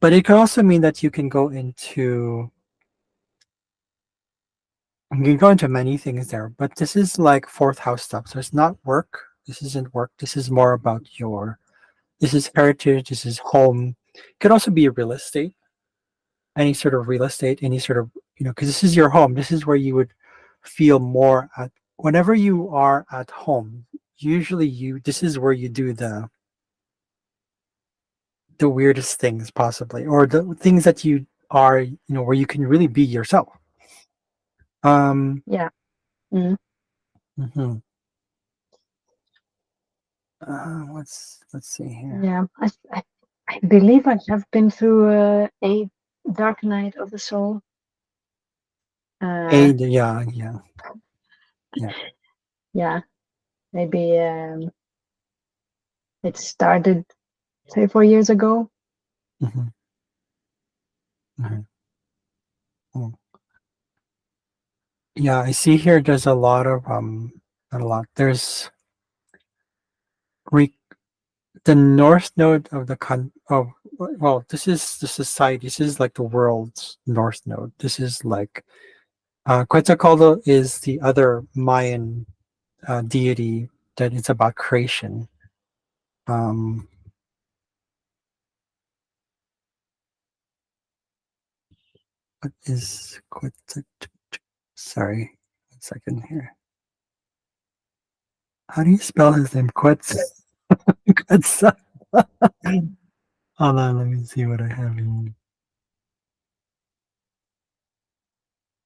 but it could also mean that you can go into many things there, but this is like fourth house stuff. So it's not work. This isn't work. This is more about this is heritage, this is home. It could also be real estate, any sort of real estate, any sort of, because this is your home. This is where you would feel more at whenever you are at home. Usually this is where you do the weirdest things possibly, or the things that you are, where you can really be yourself. Um, Yeah. Mm. mhm. Let's see here. Yeah. I believe I have been through a Dark Night of the Soul. Uh, Yeah, yeah, yeah. yeah. Maybe it started 3 4 years ago. Hmm. Hmm. Oh. Yeah, I see here there's a lot of not a lot. There's re the north node of the well, this is the society. This is like the world's north node. This is like Quetzalcoatl is the other Mayan deity that it's about creation. Um, what is Quetzalcoatl? Sorry, 1 second here. How do you spell his name? Quetzal. Hold on, let me see what I have in.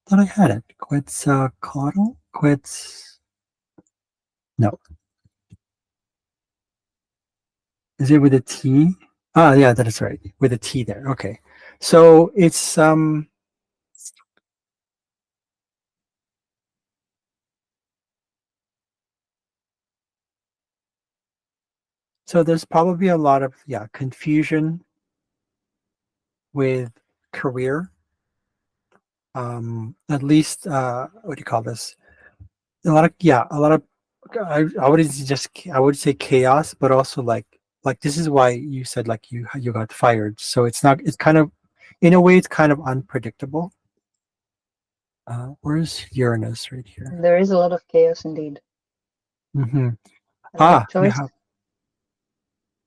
Thought I had it. Quetzalcoatl? No. Is it with a T? Ah, yeah, that is right. With a T there. Okay. So it's So there's probably a lot of confusion with career. At least what do you call this? A lot of I would just I would say chaos, but also like this is why you said like you got fired. So it's kind of in a way it's kind of unpredictable. Where's Uranus right here? There is a lot of chaos indeed. Hmm. A lot of You choice. have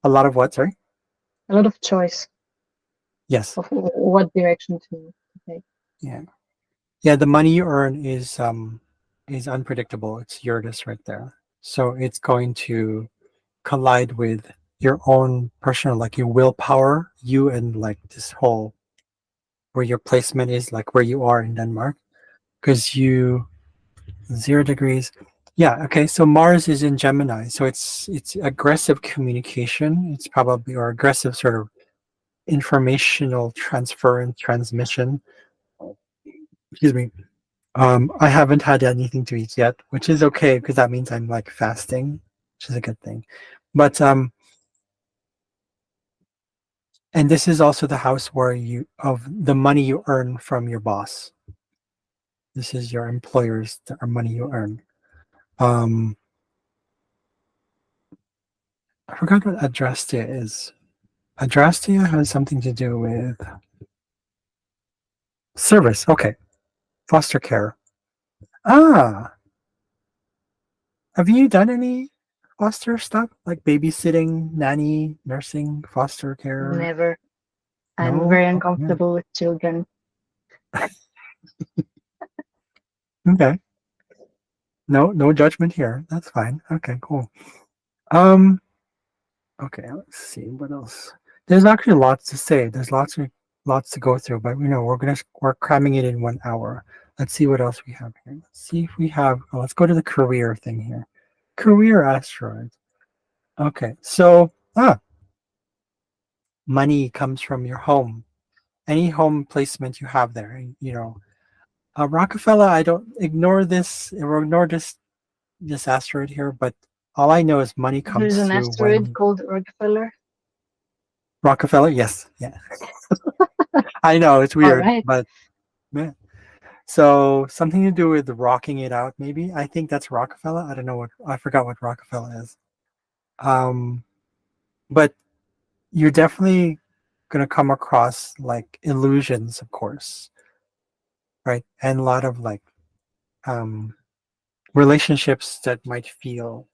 a lot of what? Sorry. A lot of choice Yes. of what direction to take. Yeah. Yeah. The money you earn is unpredictable. It's Uranus right there. So it's going to collide with your own personal, like your willpower, you and like this whole where your placement is, like where you are in Denmark, because you 0 degrees. Yeah. Okay. So Mars is in Gemini, so it's aggressive communication. It's probably or aggressive sort of informational transfer and transmission. Excuse me. I haven't had anything to eat yet, which is okay because that means I'm like fasting, which is a good thing. But and this is also the house where you of the money you earn from your boss. This is your employers or money you earn. Um, I forgot what adrastia is. Adrastia has something to do with service. Okay, foster care. Ah, have you done any foster stuff like babysitting, nanny, nursing, foster care? Never. I'm No. very Oh, yeah. uncomfortable with children. Okay. No, no judgment here. That's fine. Okay, cool. Um, okay, let's see what else. There's actually lots to say. There's lots to go through, but we're cramming it in 1 hour. Let's see what else we have here. Let's see if we have. Oh, let's go to the career thing here. Career asteroids. Okay, so money comes from your home. Any home placement you have there, Rockefeller. I don't ignore this. Or ignore this asteroid here, but all I know is money There's comes an through asteroid when called Rockefeller. Rockefeller. Yes, yeah. I know it's All weird, right. but yeah. So something to do with rocking it out, maybe. I think that's Rockefeller. I don't know what I forgot what Rockefeller is. Um, but you're definitely gonna come across like illusions, of course, right? And a lot of like um relationships that might feel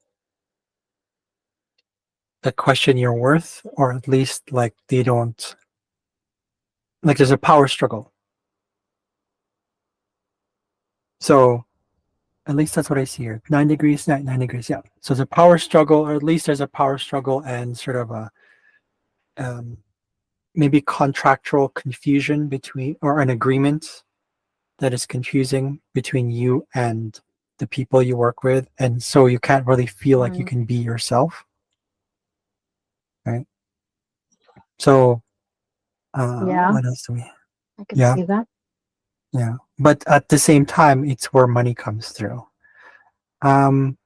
that question your worth, or at least like they don't like there's a power struggle. So at least that's what I see here. 9 degrees, 9 degrees, yeah. So there's a power struggle, or at least there's a power struggle and sort of a um, maybe contractual confusion between, or an agreement that is confusing between you and the people you work with, and so you can't really feel like you Mm, can be yourself, right? So yeah, what else do we? I can Yeah, see that. yeah. But at the same time, it's where money comes through. Um,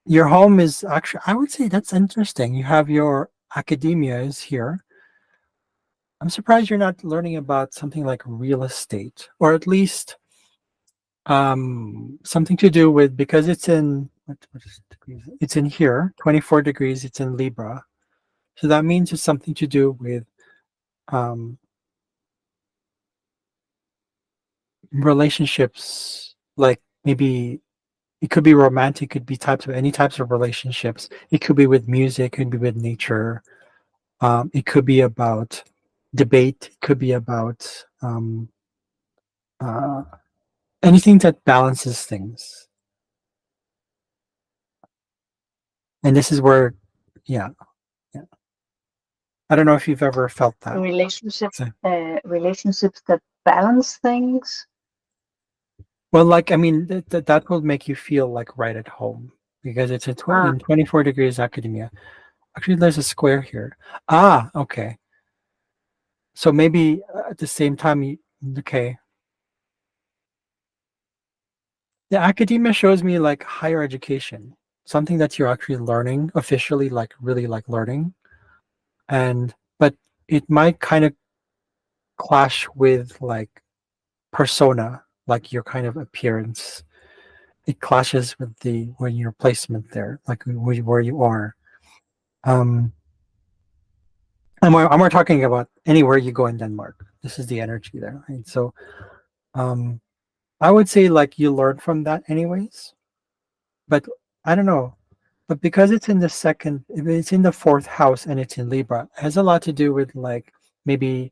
your home is actually, I would say that's interesting. You have your academia is here. I'm surprised you're not learning about something like real estate, or at least something to do with, because it's in what is degrees? It's in here, 24 degrees, it's in Libra. So that means it's something to do with um relationships, like maybe it could be romantic, could be types of any types of relationships. It could be with music, it could be with nature. It could be about debate, it could be about uh, anything that balances things. And this is where, yeah, yeah. I don't know if you've ever felt that. Relationship, So- relationships that balance things. well, like, I mean, that will make you feel like right at home because it's Ah, in 24 degrees academia. Actually, there's a square here. Ah, okay. So maybe at the same time, okay. The academia shows me like higher education. something that you're actually learning officially, like really like learning, and but it might kind of clash with like persona, like your kind of appearance. It clashes with the when your placement there, like where you are. Um, and we're talking about anywhere you go in Denmark. This is the energy there, right? So, um, I would say like you learn from that anyways, but I don't know. But because it's in the second, if it's in the fourth house and it's in Libra, it has a lot to do with like maybe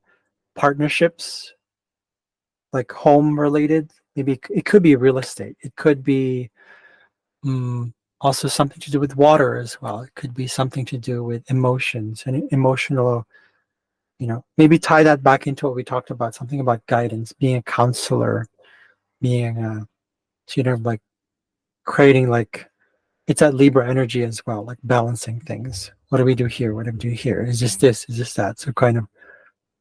partnerships, like home related. Maybe it could be real estate. It could be also something to do with water as well. It could be something to do with emotions and emotional, maybe tie that back into what we talked about, something about guidance, being a counselor, being a, like creating like, it's that Libra energy as well, like balancing things. What do we do here? What do we do here? Is just this? Is just that? So kind of,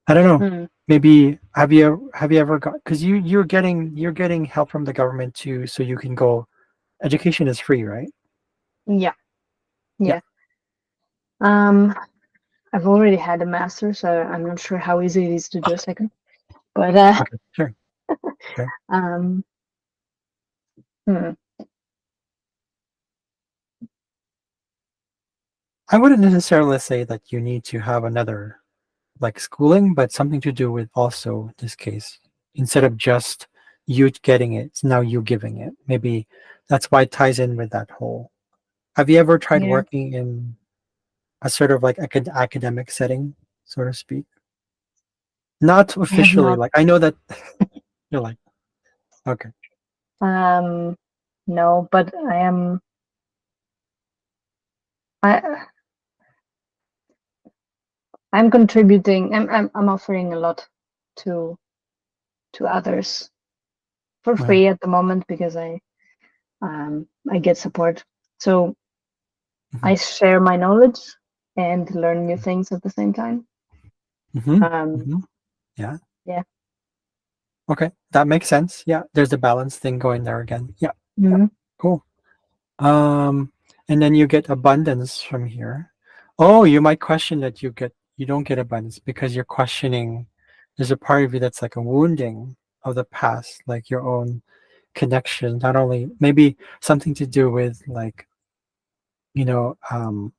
I don't know. Mm. Maybe have you ever got, because you're getting help from the government too, so you can go. Education is free, right? Yeah, Yeah. yeah. Um, I've already had a master, so I'm not sure how easy it is to do a second. But Okay. Sure. Okay. um, hmm, I wouldn't necessarily say that you need to have another like schooling, but something to do with also this case. Instead of just you getting it, it's now you giving it. Maybe that's why it ties in with that whole. Have you ever tried yeah, working in a sort of like academic setting, so to speak? Not I have officially. not. Like I know that you're like, okay, Um, no, but I am. I I'm contributing. I'm offering a lot to others for right. free at the moment because I get support. So Hmm. I share my knowledge and learn new things at the same time. Hmm. Um, Hmm. Yeah. yeah. Okay, that makes sense. Yeah, there's a balance thing going there again. Yeah. Yeah. Hmm. Cool. Um, and then you get abundance from here. Oh, you might question that you don't get abundance because you're questioning. There's a part of you that's like a wounding of the past, like your own connection. Not only maybe something to do with like you know um,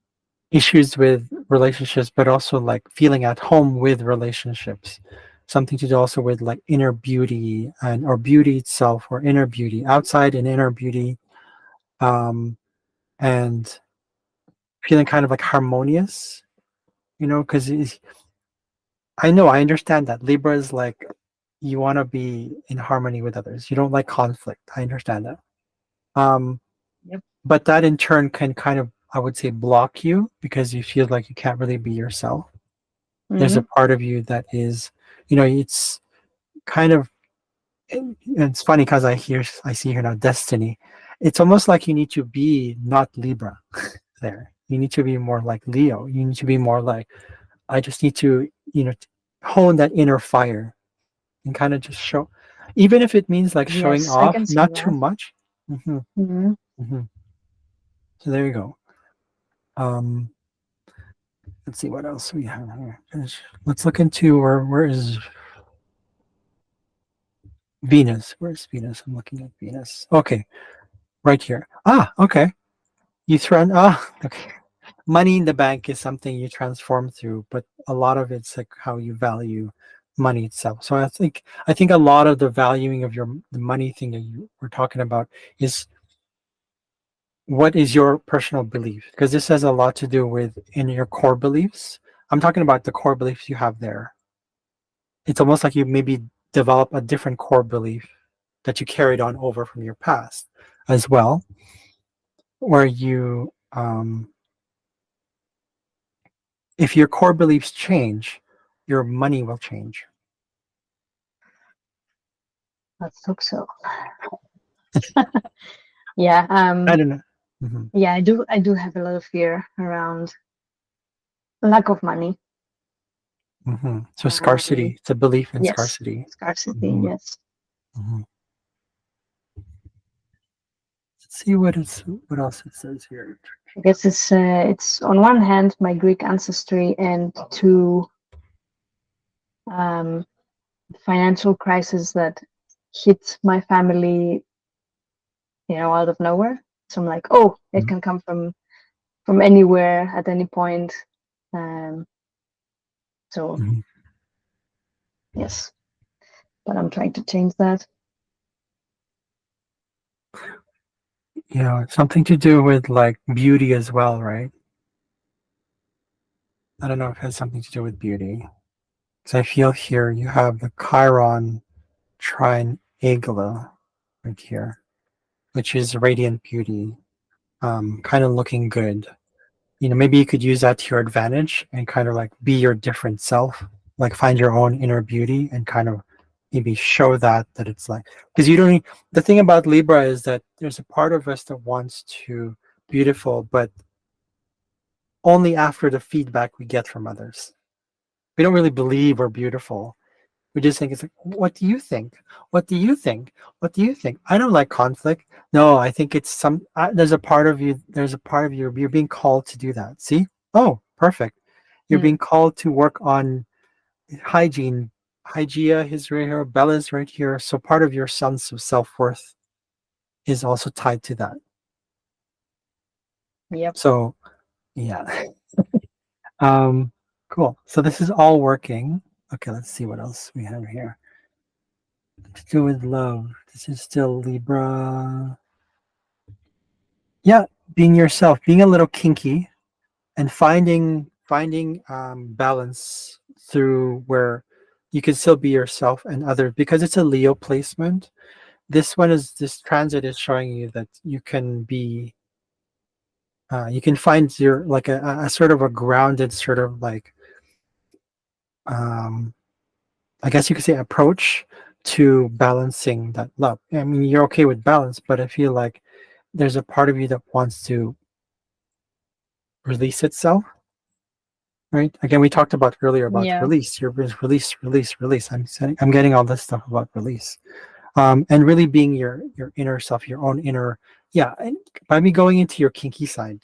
issues with relationships, but also like feeling at home with relationships. Something to do also with like inner beauty and or beauty itself or inner beauty, outside and inner beauty. And feeling kind of like harmonious, because I understand that Libra is like you want to be in harmony with others. You don't like conflict. I understand that. Um, Yep. but that in turn can kind of, I would say, block you because you feel like you can't really be yourself. There's a Hmm. part of you that is, it's kind of, and it's funny because I see here now destiny. It's almost like you need to be not Libra there. You need to be more like Leo. You need to be more like I just need to, hone that inner fire and kind of just show, even if it means like showing Yes, I off, can see not too that. much. Hmm. Hmm. Hmm. So there you go. Um, let's see what else we have here. Let's look into where is Venus? Where's Venus? I'm looking at Venus. Okay, right here. Ah, okay. Okay. Money in the bank is something you transform through, but a lot of it's like how you value money itself. So I think a lot of the valuing of the money thing that you were talking about is what is your personal belief? Because this has a lot to do with in your core beliefs. I'm talking about the core beliefs you have there. It's almost like you maybe develop a different core belief that you carried on over from your past as well, where if your core beliefs change, your money will change. Let's hope so. Yeah. I don't know. Hmm. Yeah. I do have a lot of fear around lack of money. Hmm. So Um, scarcity, it's a belief in yes, scarcity. scarcity. Hmm. Yes. Hmm. Let's see what else it says here. I guess it's on one hand my Greek ancestry and two um, financial crisis that hit my family, out of nowhere. So I'm like, oh, it Mhm. can come from anywhere at any point. Um, so Mhm. yes, but I'm trying to change that. Something to do with like beauty as well, right? I don't know if it has something to do with beauty. Because I feel here you have the Chiron trine Agla right here, which is radiant beauty, kind of looking good. Maybe you could use that to your advantage and kind of like be your different self, like find your own inner beauty and kind of maybe show that it's like, because you don't, the thing about Libra is that there's a part of us that wants to beautiful, but only after the feedback we get from others. We don't really believe we're beautiful. We just think it's like, what do you think? What do you think? What do you think? I don't like conflict. No, I think it's there's a part of you, you're being called to do that. See? Oh, perfect. You're Mm, being called to work on hygiene. Hygia is right here, Bella's right here. So part of your sense of self-worth is also tied to that. yep. So yeah. Um, cool. So this is all working. Okay, let's see what else we have here. To do with love. This is still Libra. Yeah, being yourself, being a little kinky, and finding balance through where you can still be yourself and other, because it's a Leo placement. This transit is showing you that you can find your like a sort of a grounded sort of like um I guess you could say approach to balancing that love. I mean, you're okay with balance, but I feel like there's a part of you that wants to release itself, right? Again, we talked about earlier about Yeah. release. You're release. I'm getting all this stuff about release, and really being your inner self, your own inner. Yeah, and by me going into your kinky side,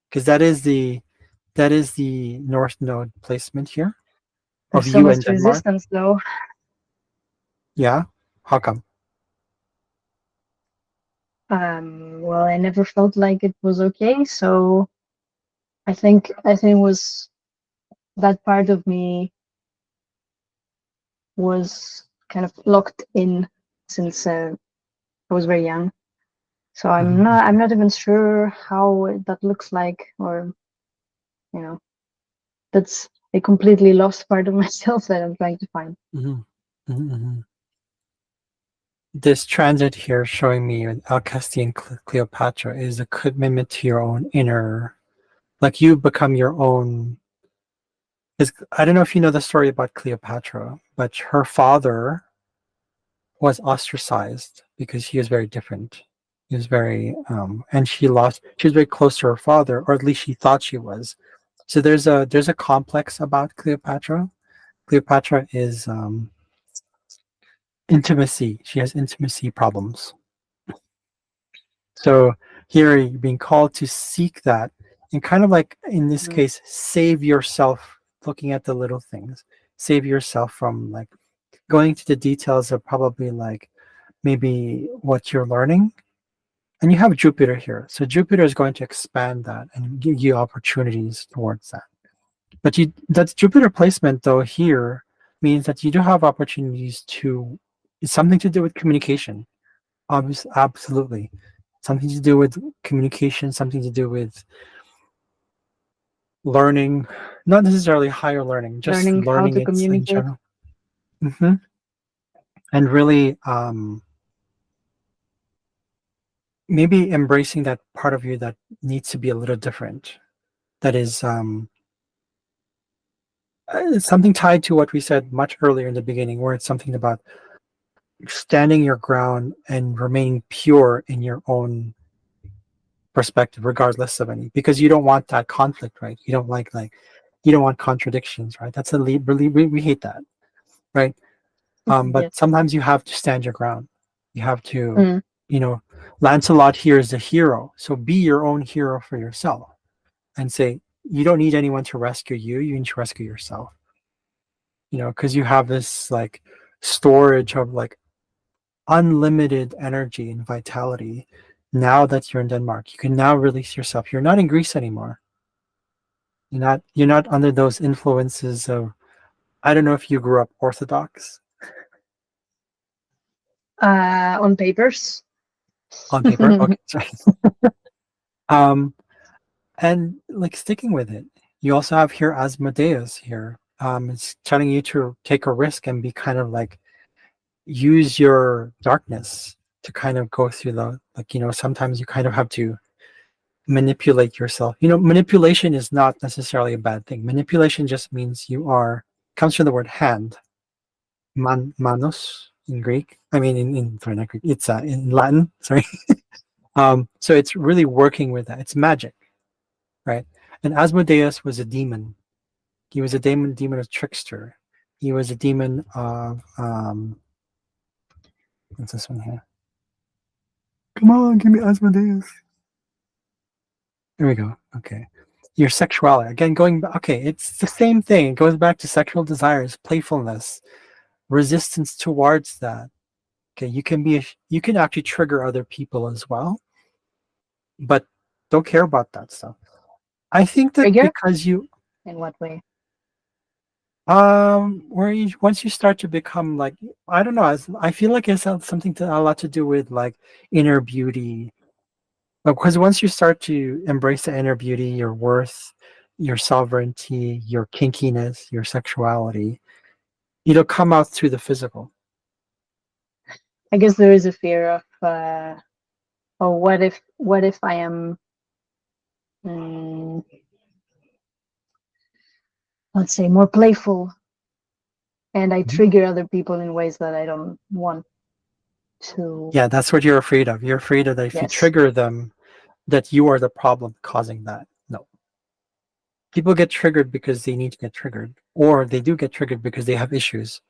because that is the North Node placement here of There's so you much and Denmark. resistance though. Yeah, how come? Well, I never felt like it was okay, so I think was that part of me was kind of locked in since I was very young. So I'm Mm-hmm, not I'm not even sure how that looks like, or you know, that's a completely lost part of myself that I'm trying to find. mm-hmm, mm-hmm. This transit here showing me with Alceste and Cleopatra is a commitment to your own inner, like you become your own. I don't know if you know the story about Cleopatra, but her father was ostracized because he was very different. He was and she was very close to her father, or at least she thought she was. So there's a complex about Cleopatra. Cleopatra is intimacy. She has intimacy problems. So here you're being called to seek that and kind of like in this Mm. case, save yourself looking at the little things. Save yourself from like going into the details of probably like maybe what you're learning. And you have Jupiter here. So Jupiter is going to expand that and give you opportunities towards that. But that's Jupiter placement though here means that you do have opportunities to it's something to do with communication. Obviously, absolutely. Something to do with communication, something to do with learning, not necessarily higher learning, just Learning how learning to it in communicate. general. hmm And really, maybe embracing that part of you that needs to be a little different. That is it's something tied to what we said much earlier in the beginning, where it's something about standing your ground and remaining pure in your own perspective, regardless of any, because you don't want that conflict, right? You don't like you don't want contradictions, right? That's a really we hate that, right? But Yes. sometimes you have to stand your ground. You have to Mm. You know, Lancelot here is the hero, so be your own hero for yourself and say you don't need anyone to rescue you. You need to rescue yourself. You know, because you have this like storage of like unlimited energy and vitality. Now that you're in Denmark, you can now release yourself. You're not in Greece anymore. You're not under those influences of, I don't know if you grew up Orthodox On papers. on paper. Okay, sorry. Um, and like sticking with it. You also have here Asmodeus here. It's telling you to take a risk and be kind of like use your darkness to kind of go through the like, you know, sometimes you kind of have to manipulate yourself. You know, manipulation is not necessarily a bad thing. Manipulation just means you are comes from the word hand, manos in Greek. I mean, in sorry, not Greek. It's in Latin. Sorry. So it's really working with that. It's magic, right? And Asmodeus was a demon. He was a demon of trickster. He was a demon of what's this one here? Come on, give me Asmodeus. There we go. Okay. Your sexuality. Again, going back, okay, it's the same thing. It goes back to sexual desires, playfulness, resistance towards that. Okay, you can actually trigger other people as well, but don't care about that stuff. I think that Trigger? because you In what way? where you once you start to become like, I don't know, I feel like it's something to a lot to do with like inner beauty. Because once you start to embrace the inner beauty, your worth, your sovereignty, your kinkiness, your sexuality, it'll come out through the physical. I guess there is a fear of, oh, what if I am, mm, let's say, more playful, and I Mhm. trigger other people in ways that I don't want to. Yeah, that's what you're afraid of. You're afraid of that if you Yes. trigger them, that you are the problem causing that. No. People get triggered because they need to get triggered, or they do get triggered because they have issues.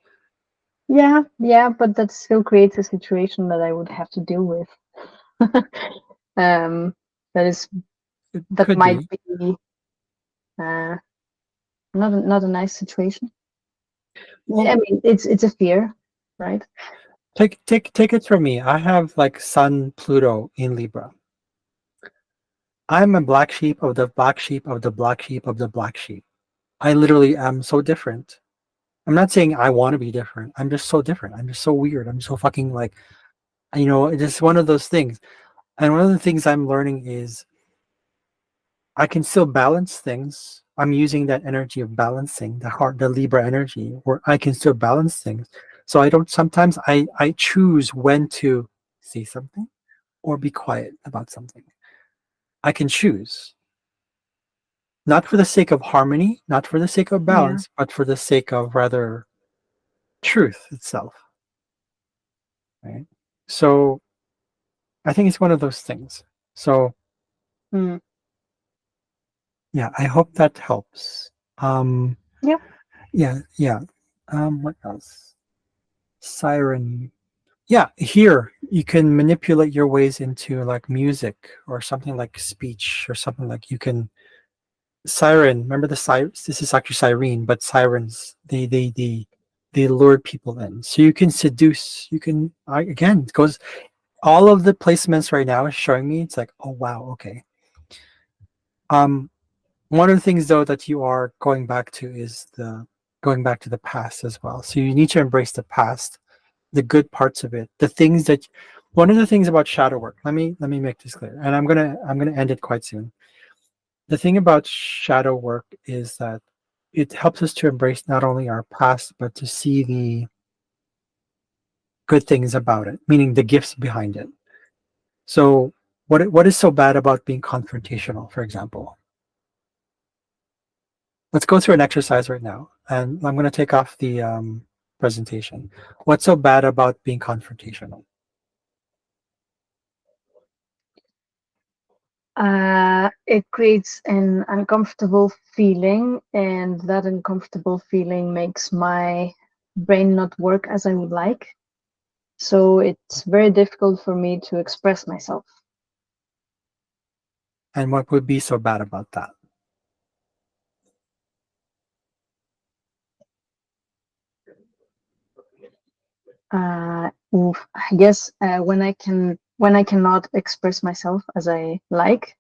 Yeah, yeah, but that still creates a situation that I would have to deal with. um, that is It that could might be. be uh, not a nice situation. I Well, mean, it's a fear, right? take it from me. I have like Sun Pluto in Libra. I'm a black sheep of the black sheep of the black sheep of the black sheep. I literally am so different. I'm not saying I want to be different. I'm just so different. I'm just so weird. I'm so fucking like, you know, it's just one of those things. And one of the things I'm learning is I can still balance things. I'm using that energy of balancing, the heart, the Libra energy, where I can still balance things. So I don't, sometimes I choose when to say something or be quiet about something. I can choose, not for the sake of harmony, not for the sake of Yeah. balance, but for the sake of rather truth itself. Right. So I think it's one of those things. So Mm. yeah, I hope that helps. Um, Yeah. yeah. What else? Siren. Yeah, here you can manipulate your ways into like music or something like speech or something like you can siren. Remember the sirens? This is actually siren, but sirens they lure people in. So you can seduce. You can again it goes all of the placements right now is showing me. It's like oh wow okay. Um, One of the things though that you are going back to is the going back to the past as well. So you need to embrace the past, the good parts of it, the things that one of the things about shadow work. Let me make this clear, and I'm gonna end it quite soon. The thing about shadow work is that it helps us to embrace not only our past but to see the good things about it, meaning the gifts behind it. So what is so bad about being confrontational, for example? Let's go through an exercise right now, and I'm going to take off the presentation. What's so bad about being confrontational? It creates an uncomfortable feeling, and that uncomfortable feeling makes my brain not work as I would like. So it's very difficult for me to express myself. And what would be so bad about that? I guess when I cannot express myself as I like,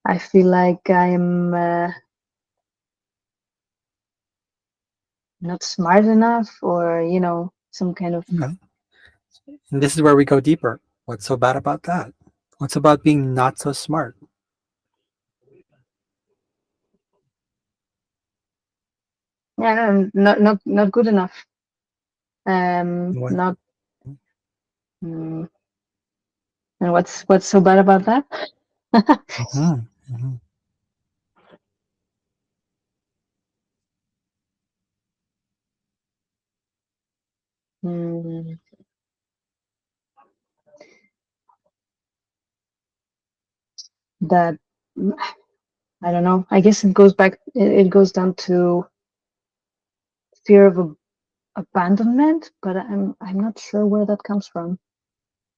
I feel like I'm not smart enough, or some kind of. Okay. And this is where we go deeper. What's so bad about that? What's about being not so smart? Yeah, not good enough. What? Not. Mm, and what's so bad about that? Mhm, mhm, Mm, that I don't know. I guess it goes back. It goes down to fear of abandonment, but I'm not sure where that comes from.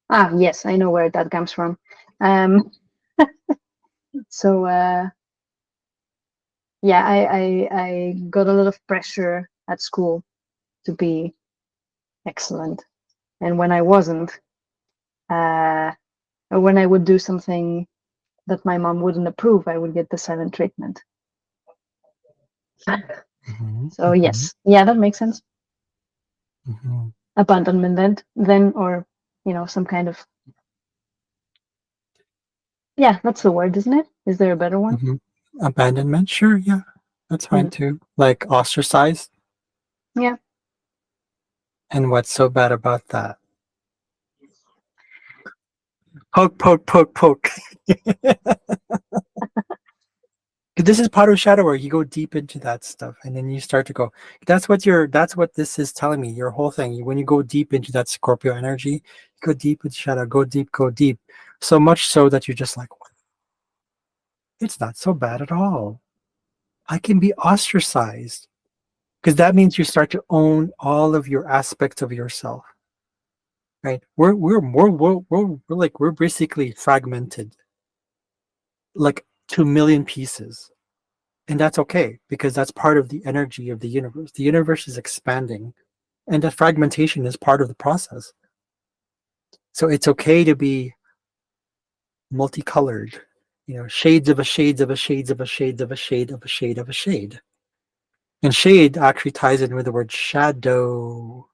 Ah, yes, I know where that comes from. Um, so yeah, I got a lot of pressure at school to be excellent, and when I wasn't, or when I would do something that my mom wouldn't approve, I would get the silent treatment. mhm, So mhm, yes, yeah, that makes sense. mhm, Abandonment then, or some kind of, yeah, that's the word, isn't it? Is there a better one? mhm. Abandonment? Sure, yeah. That's fine Mm, too. Like ostracized. yeah, And what's so bad about that? Poke, poke, poke, poke. This is part of shadow work. You go deep into that stuff, and then you start to go. That's what this is telling me. Your whole thing. When you go deep into that Scorpio energy, you go deep into shadow. Go deep. Go deep. So much so that you're just like, it's not so bad at all. I can be ostracized because that means you start to own all of your aspects of yourself. Right? We're basically fragmented, like 2 million pieces. And that's okay because that's part of the energy of the universe. The universe is expanding, and that fragmentation is part of the process. So it's okay to be multicolored, shades of a shades of a shades of a shades of a shade of a shade of a shade. And shade actually ties in with the word shadow.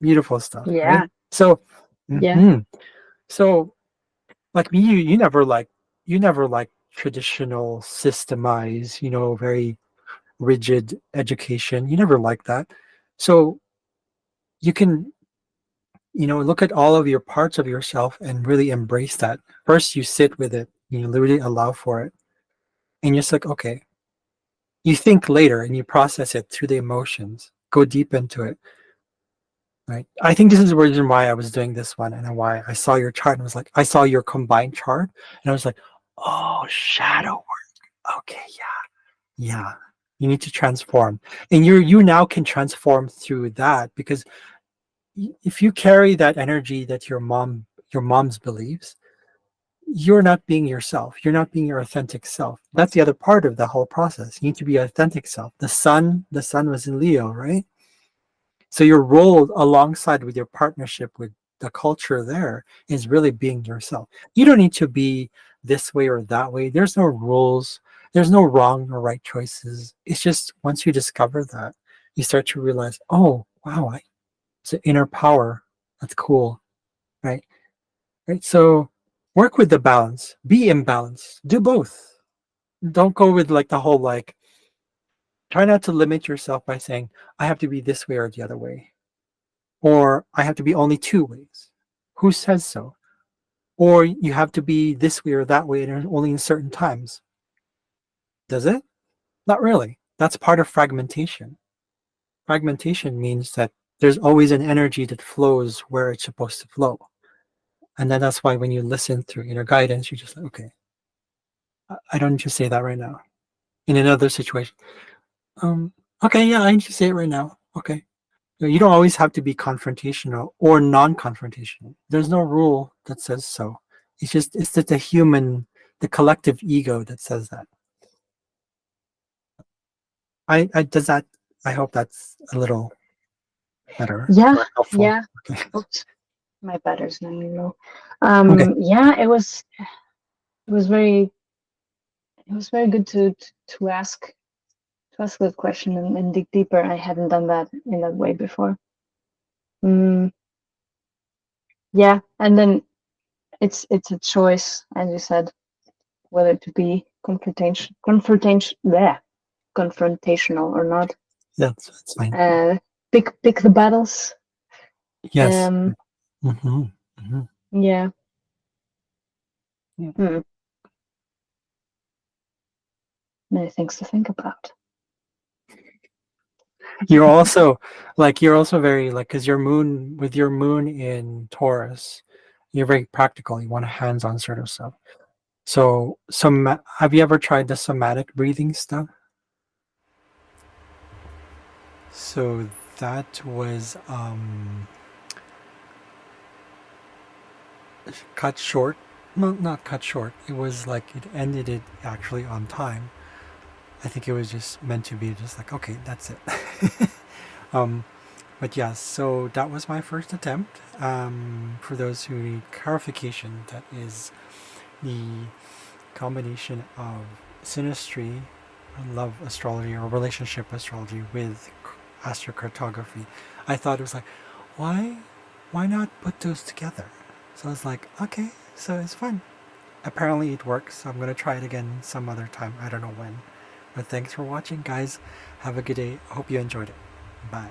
Beautiful stuff, right? yeah, So, yeah, mhm. So like me, you never like traditional systemized, very rigid education. You never like that. So you can, look at all of your parts of yourself and really embrace that. First, you sit with it, you literally allow for it. And you're just like, okay, you think later and you process it through the emotions, go deep into it. Right. I think this is the reason why I was doing this one and why I saw your chart and was like, I saw your combined chart and I was like, oh, shadow work. Okay, yeah, yeah. You need to transform. And you now can transform through that because if you carry that energy that your mom's believes, you're not being yourself. You're not being your authentic self. That's the other part of the whole process. You need to be authentic self. The sun was in Leo, right? So your role alongside with your partnership with the culture there is really being yourself. You don't need to be this way or that way. There's no rules. There's no wrong or right choices. It's just once you discover that, you start to realize, oh wow, it's an inner power. That's cool, right? Right. So work with the balance. Be imbalanced. Do both. Don't go with like the whole like. Try not to limit yourself by saying I have to be this way or the other way, or I have to be only two ways. Who says so? Or you have to be this way or that way and only in certain times. Does it? Not really. That's part of fragmentation. Fragmentation means that there's always an energy that flows where it's supposed to flow. And then that's why when you listen through inner guidance, you're just like, okay, I don't need to say that right now. In another situation, okay, yeah, I need to say it right now. Okay. You don't always have to be confrontational or non-confrontational. There's no rule that says so. It's that the human, the collective ego that says that. I does that. I hope that's a little better Yeah, or helpful. yeah. Okay. Oops, my battery's not low. Okay. Yeah, it was very it was very good to ask that question and dig deeper. I hadn't done that in that way before. Mm, yeah, and then it's a choice, as you said, whether to be confrontational or not. That's fine. Uh, pick the battles. Yes. Um, Hmm. Hmm. yeah. Yeah. Hmm. Many things to think about. You're also very like because your moon with your moon in Taurus, you're very practical. You want hands-on sort of stuff. So some have you ever tried the somatic breathing stuff? So that was cut short. No, not cut short. It was like it ended it actually on time. I think it was just meant to be just like okay, that's it. um, but yeah, so that was my first attempt. For those who need clarification, that is the combination of synastry, love astrology, or relationship astrology with astrocartography. I thought it was like, why, why not put those together? So I was like, okay, so it's fun. Apparently it works. So I'm gonna try it again some other time. I don't know when. But thanks for watching, guys. Have a good day. I hope you enjoyed it. Bye.